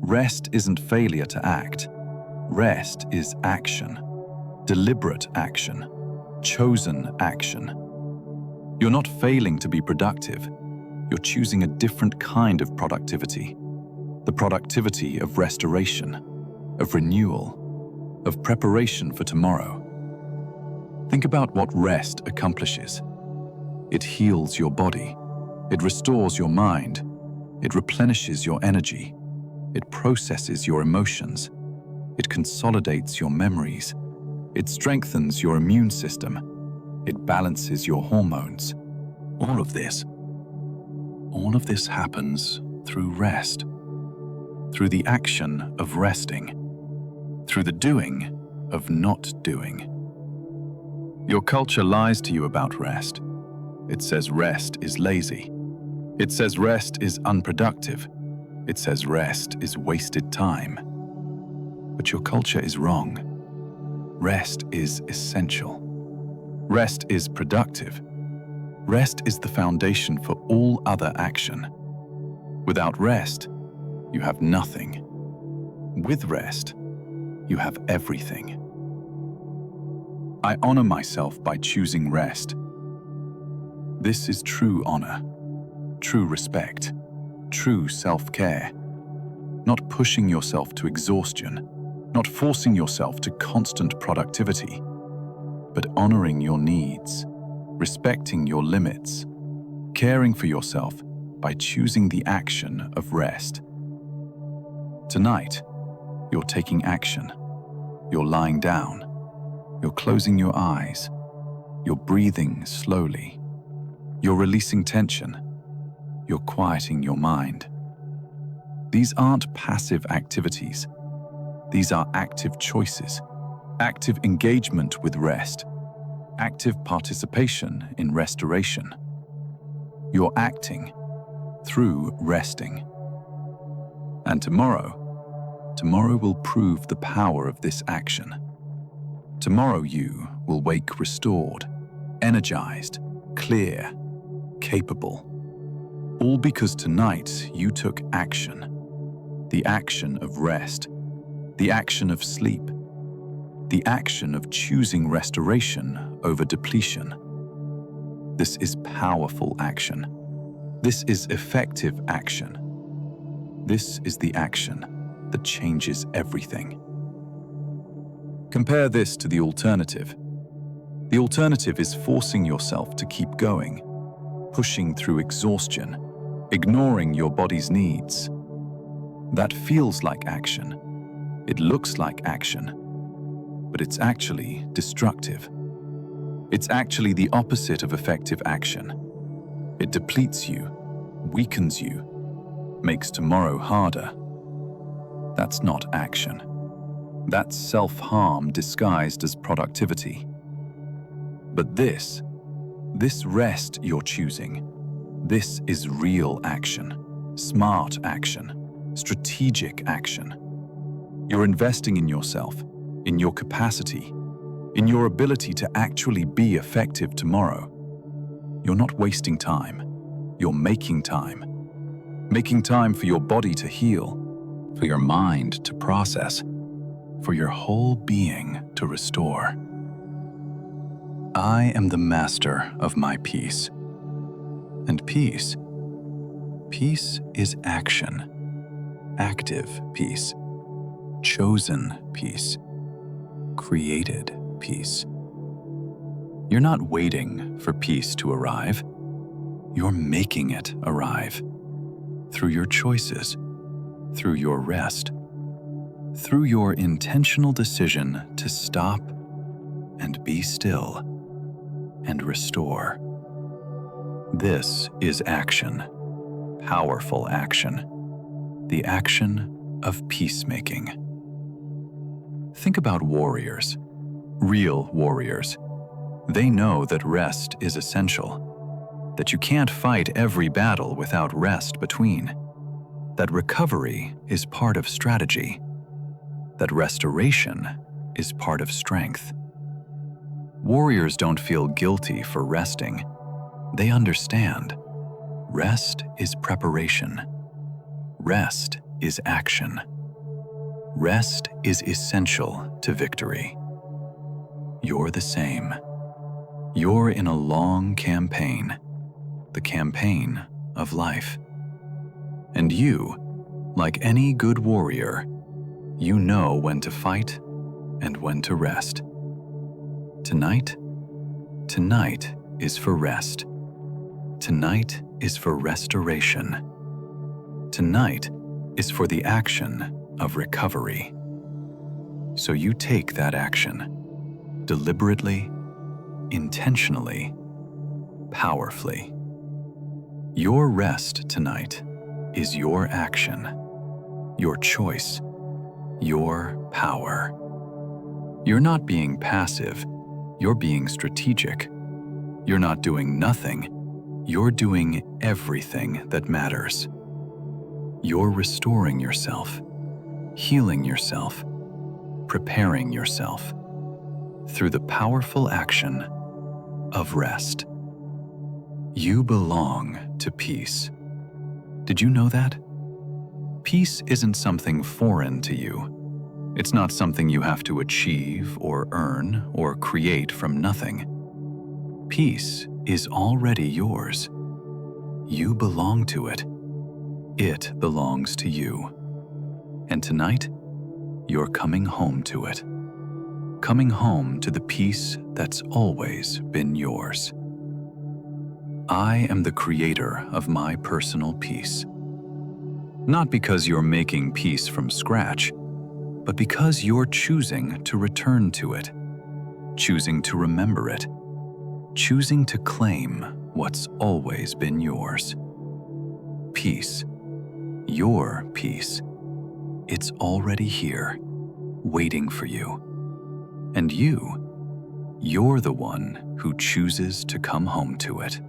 Rest isn't failure to act. Rest is action. Deliberate action. Chosen action. You're not failing to be productive. You're choosing a different kind of productivity. The productivity of restoration, of renewal, of preparation for tomorrow. Think about what rest accomplishes. It heals your body. It restores your mind. It replenishes your energy. It processes your emotions. It consolidates your memories. It strengthens your immune system. It balances your hormones. All of this happens through rest. Through the action of resting. Through the doing of not doing. Your culture lies to you about rest. It says rest is lazy. It says rest is unproductive. It says rest is wasted time. But your culture is wrong. Rest is essential. Rest is productive. Rest is the foundation for all other action. Without rest, you have nothing. With rest, you have everything. I honor myself by choosing rest. This is true honor, true respect, true self-care. Not pushing yourself to exhaustion, not forcing yourself to constant productivity, but honoring your needs, respecting your limits, caring for yourself by choosing the action of rest. Tonight, you're taking action. You're lying down. You're closing your eyes. You're breathing slowly. You're releasing tension. You're quieting your mind. These aren't passive activities. These are active choices, active engagement with rest, active participation in restoration. You're acting through resting. And tomorrow will prove the power of this action. Tomorrow you will wake restored, energized, clear, capable. All because tonight you took action. The action of rest, the action of sleep, the action of choosing restoration over depletion. This is powerful action. This is effective action. This is the action that changes everything. Compare this to the alternative. The alternative is forcing yourself to keep going, pushing through exhaustion, ignoring your body's needs. That feels like action. It looks like action, but it's actually destructive. It's actually the opposite of effective action. It depletes you, weakens you, makes tomorrow harder. That's not action. That's self-harm disguised as productivity. But this rest you're choosing, this is real action, smart action, strategic action. You're investing in yourself, in your capacity, in your ability to actually be effective tomorrow. You're not wasting time. You're making time. Making time for your body to heal, for your mind to process, for your whole being to restore. I am the master of my peace. And peace is action, active peace, chosen peace, created peace. You're not waiting for peace to arrive. You're making it arrive through your choices, through your rest, through your intentional decision to stop and be still and restore. This is action, powerful action, the action of peacemaking. Think about warriors, real warriors. They know that rest is essential, that you can't fight every battle without rest between, that recovery is part of strategy, that restoration is part of strength. Warriors don't feel guilty for resting. They understand. Rest is preparation. Rest is action. Rest is essential to victory. You're the same. You're in a long campaign, the campaign of life. And you, like any good warrior, you know when to fight and when to rest. Tonight is for rest. Tonight is for restoration. Tonight is for the action of recovery. So you take that action, deliberately, intentionally, powerfully. Your rest tonight is your action, your choice, your power. You're not being passive, you're being strategic. You're not doing nothing, you're doing everything that matters. You're restoring yourself, healing yourself, preparing yourself. through the powerful action of rest. You belong to peace. Did you know that? Peace isn't something foreign to you. It's not something you have to achieve or earn or create from nothing. Peace is already yours. You belong to it. It belongs to you. And tonight, you're coming home to it. Coming home to the peace that's always been yours. I am the creator of my personal peace. Not because you're making peace from scratch, but because you're choosing to return to it, choosing to remember it, choosing to claim what's always been yours. Peace, your peace, it's already here, waiting for you. And you're the one who chooses to come home to it.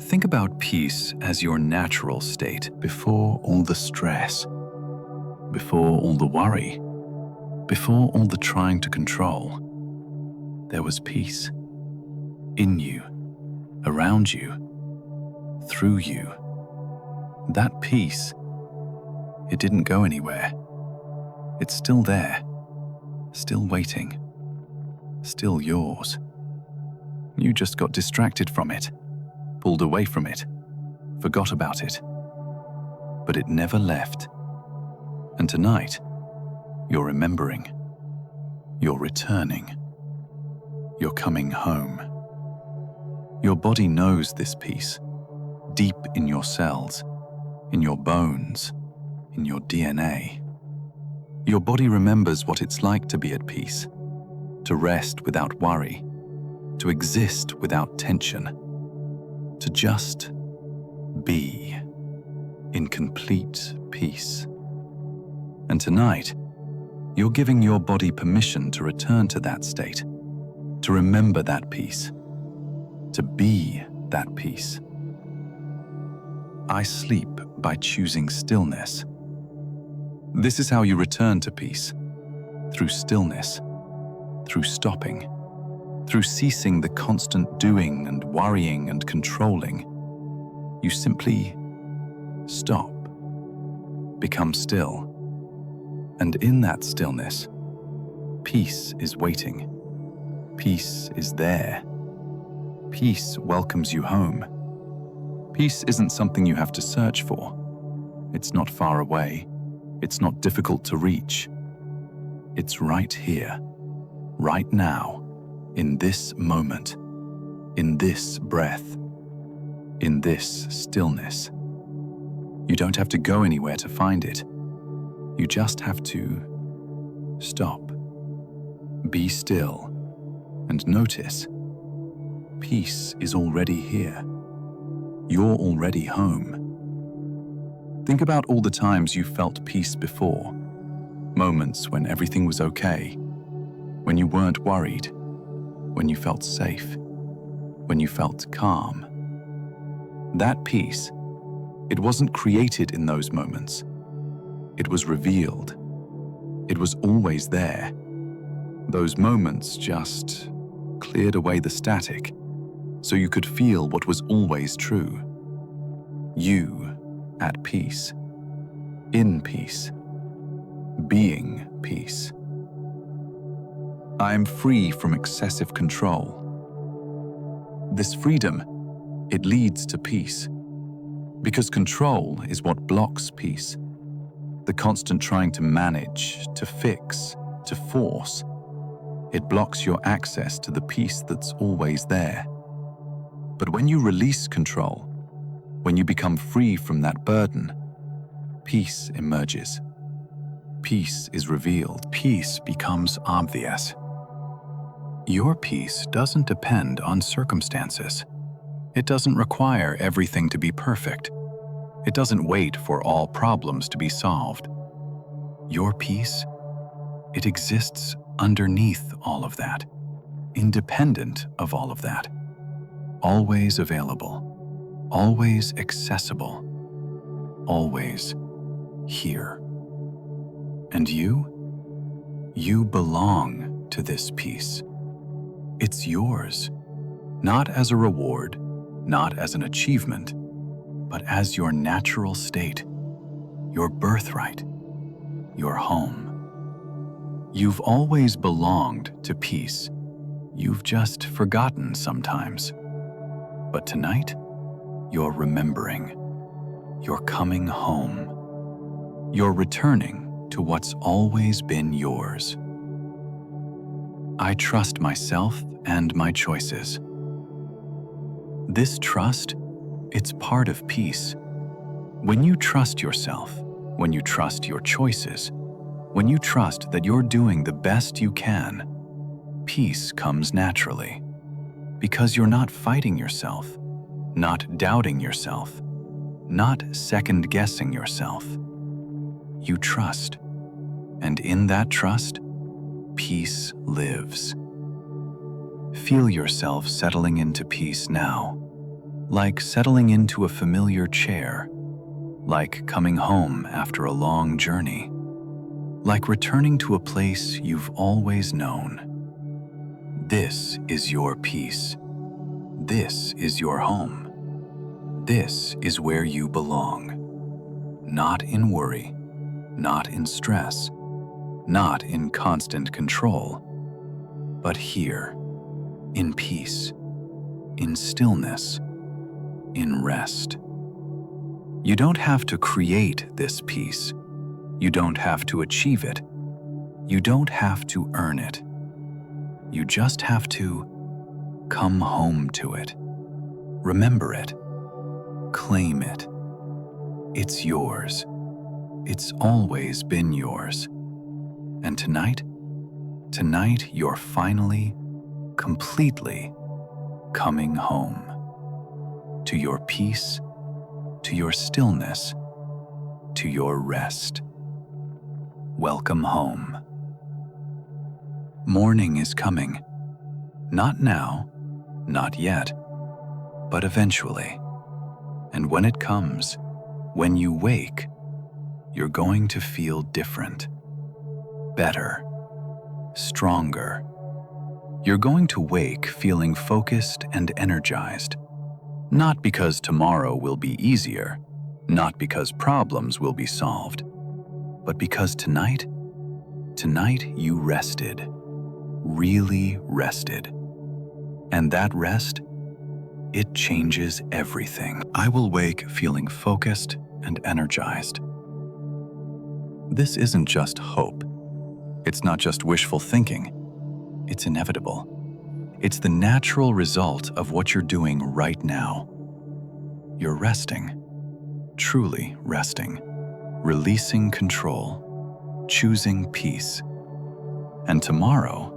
Think about peace as your natural state before all the stress, before all the worry, before all the trying to control. There was peace in you, around you, through you. That peace, it didn't go anywhere. It's still there, still waiting, still yours. You just got distracted from it, pulled away from it, forgot about it. But it never left. And tonight, you're remembering, you're returning, you're coming home. Your body knows this peace, deep in your cells, in your bones, in your DNA. Your body remembers what it's like to be at peace, to rest without worry, to exist without tension, to just be in complete peace. And tonight, you're giving your body permission to return to that state, to remember that peace, to be that peace. I sleep by choosing stillness. This is how you return to peace, through stillness, through stopping, through ceasing the constant doing and worrying and controlling. You simply stop, become still. And in that stillness, peace is waiting. Peace is there. Peace welcomes you home. Peace isn't something you have to search for. It's not far away. It's not difficult to reach. It's right here, right now, in this moment, in this breath, in this stillness. You don't have to go anywhere to find it. You just have to stop, be still, and notice. Peace is already here. You're already home. Think about all the times you felt peace before. Moments when everything was okay, when you weren't worried, when you felt safe, when you felt calm. That peace, it wasn't created in those moments. It was revealed. It was always there. Those moments just cleared away the static, so you could feel what was always true. You at peace, in peace, being peace. I am free from excessive control. This freedom, it leads to peace, because control is what blocks peace. The constant trying to manage, to fix, to force, it blocks your access to the peace that's always there. But when you release control, when you become free from that burden, peace emerges. Peace is revealed. Peace becomes obvious. Your peace doesn't depend on circumstances. It doesn't require everything to be perfect. It doesn't wait for all problems to be solved. Your peace, it exists underneath all of that, independent of all of that. Always available, always accessible, always here. And you belong to this peace. It's yours, not as a reward, not as an achievement, but as your natural state, your birthright, your home. You've always belonged to peace. You've just forgotten sometimes. But tonight, you're remembering. You're coming home. You're returning to what's always been yours. I trust myself and my choices. This trust, it's part of peace. When you trust yourself, when you trust your choices, when you trust that you're doing the best you can, peace comes naturally. Because you're not fighting yourself, not doubting yourself, not second-guessing yourself. You trust, and in that trust, peace lives. Feel yourself settling into peace now, like settling into a familiar chair, like coming home after a long journey, like returning to a place you've always known. This is your peace. This is your home. This is where you belong. Not in worry, not in stress, not in constant control, but here, in peace, in stillness, in rest. You don't have to create this peace. You don't have to achieve it. You don't have to earn it. You just have to come home to it. Remember it. Claim it. It's yours. It's always been yours. And tonight you're finally, completely coming home. To your peace, to your stillness, to your rest. Welcome home. Morning is coming. Not now, not yet, but eventually. And when it comes, when you wake, you're going to feel different, better, stronger. You're going to wake feeling focused and energized, not because tomorrow will be easier, not because problems will be solved, but because tonight you rested, really rested. And that rest, it changes everything. I will wake feeling focused and energized. This isn't just hope. It's not just wishful thinking. It's inevitable. It's the natural result of what you're doing right now. You're resting, truly resting, releasing control, choosing peace. And tomorrow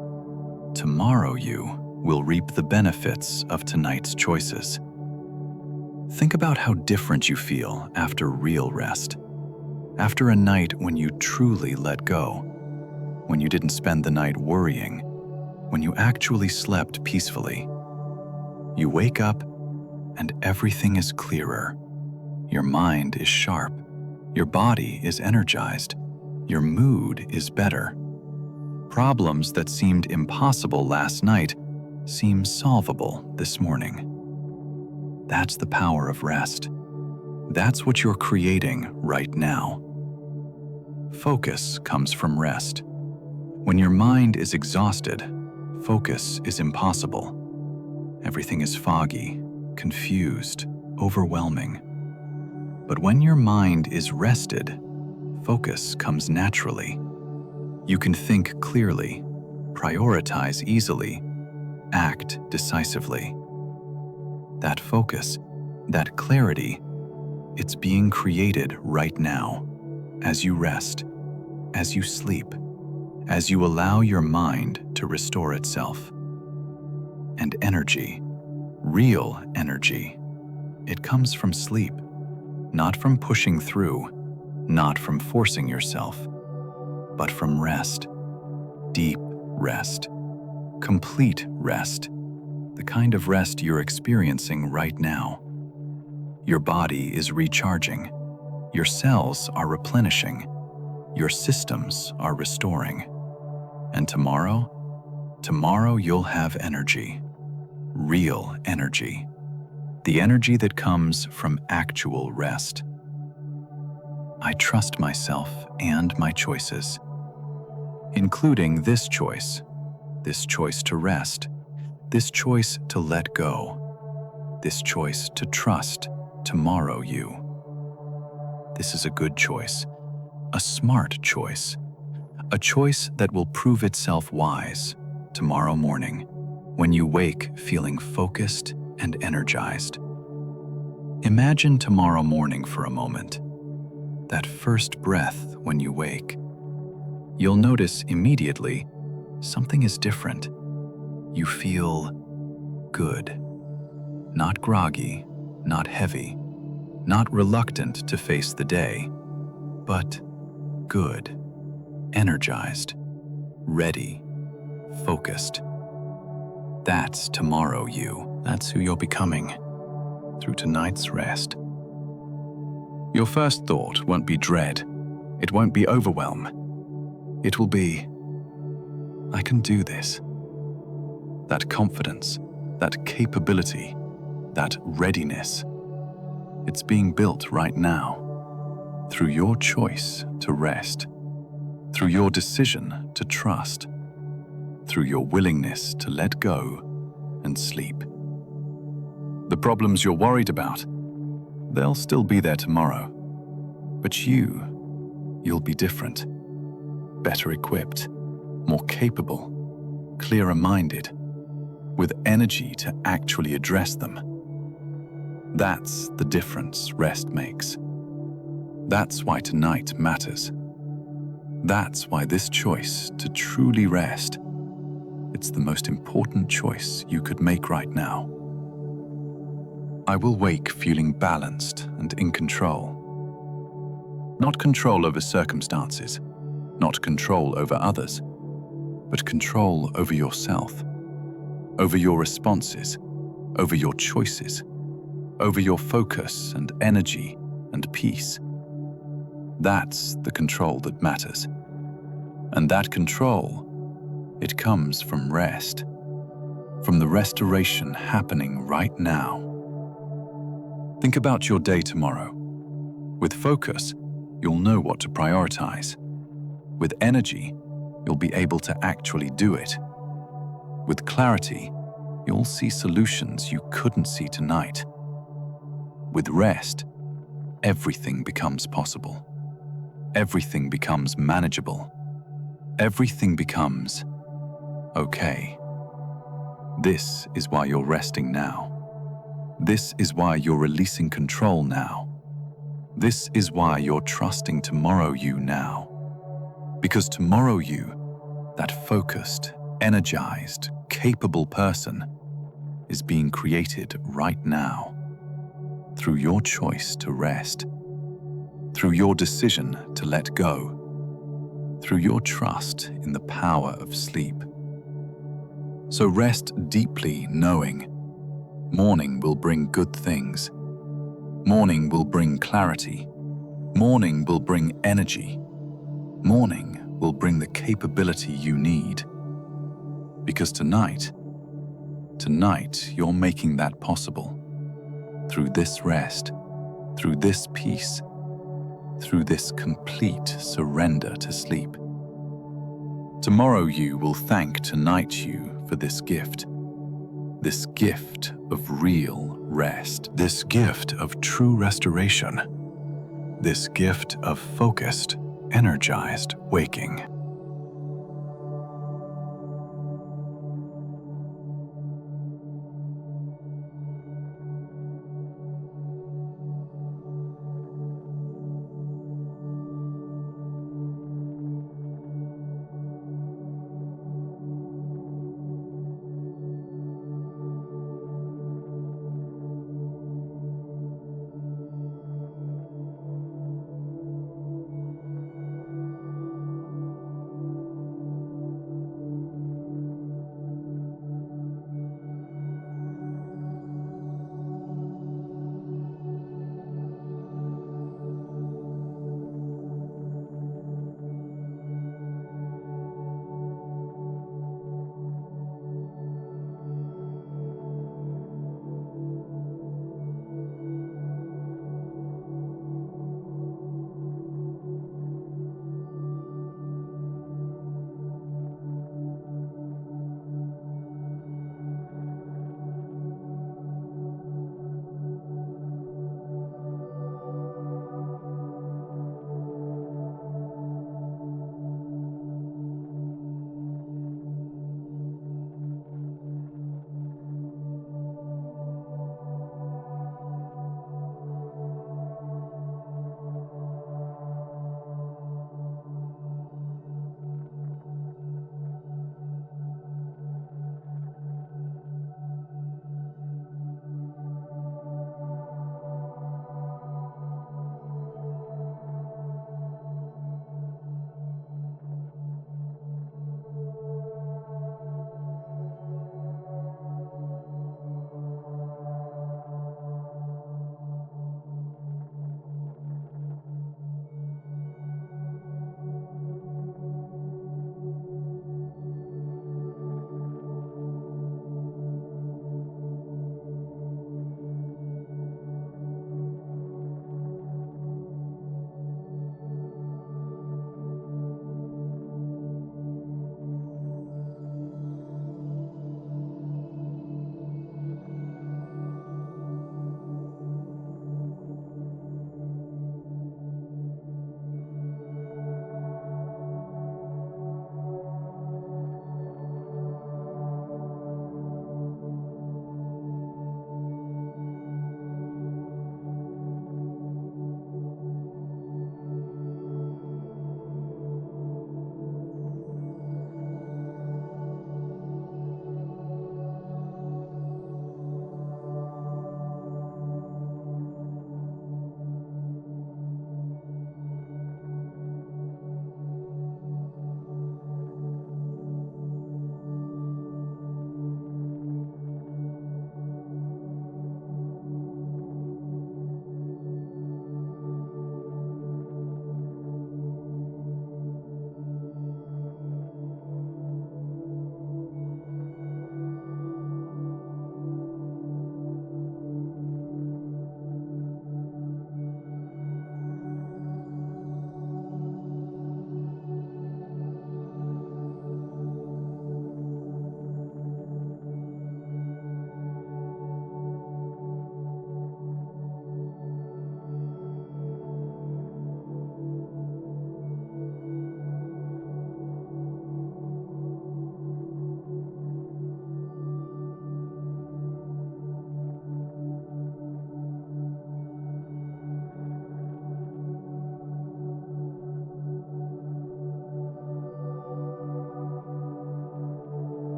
you will reap the benefits of tonight's choices. Think about how different you feel after real rest, after a night when you truly let go, when you didn't spend the night worrying, when you actually slept peacefully. You wake up and everything is clearer. Your mind is sharp. Your body is energized. Your mood is better. Problems that seemed impossible last night seem solvable this morning. That's the power of rest. That's what you're creating right now. Focus comes from rest. When your mind is exhausted, focus is impossible. Everything is foggy, confused, overwhelming. But when your mind is rested, focus comes naturally. You can think clearly, prioritize easily, act decisively. That focus, that clarity, it's being created right now, as you rest, as you sleep, as you allow your mind to restore itself. And energy, real energy, it comes from sleep, not from pushing through, not from forcing yourself, but from rest, deep rest, complete rest, the kind of rest you're experiencing right now. Your body is recharging, your cells are replenishing, your systems are restoring. And tomorrow, Tomorrow you'll have energy, real energy, the energy that comes from actual rest. I trust myself and my choices, including this choice to rest, this choice to let go, this choice to trust tomorrow you. This is a good choice, a smart choice, a choice that will prove itself wise tomorrow morning when you wake feeling focused and energized. Imagine tomorrow morning for a moment. That first breath when you wake. You'll notice immediately something is different. You feel good. Not groggy, not heavy, not reluctant to face the day, but good, energized, ready, focused. That's tomorrow you. That's who you're becoming through tonight's rest. Your first thought won't be dread. It won't be overwhelm. It will be, I can do this. That confidence, that capability, that readiness. It's being built right now through your choice to rest, through your decision to trust, through your willingness to let go and sleep. The problems you're worried about, they'll still be there tomorrow. But you'll be different, better equipped, more capable, clearer-minded, with energy to actually address them. That's the difference rest makes. That's why tonight matters. That's why this choice to truly rest, it's the most important choice you could make right now. I will wake feeling balanced and in control. Not control over circumstances, not control over others, but control over yourself, over your responses, over your choices, over your focus and energy and peace. That's the control that matters. And that control, it comes from rest, from the restoration happening right now. Think about your day tomorrow. With focus, you'll know what to prioritize. With energy, you'll be able to actually do it. With clarity, you'll see solutions you couldn't see tonight. With rest, everything becomes possible. Everything becomes manageable. Everything becomes okay. This is why you're resting now. This is why you're releasing control now. This is why you're trusting tomorrow you now. Because tomorrow you, that focused, energized, capable person, is being created right now. Through your choice to rest. Through your decision to let go. Through your trust in the power of sleep. So rest deeply knowing morning will bring good things. Morning will bring clarity. Morning will bring energy. Morning will bring the capability you need. Because tonight you're making that possible. Through this rest, through this peace, through this complete surrender to sleep. Tomorrow you will thank tonight you for this gift of real rest, this gift of true restoration, this gift of focused, energized waking.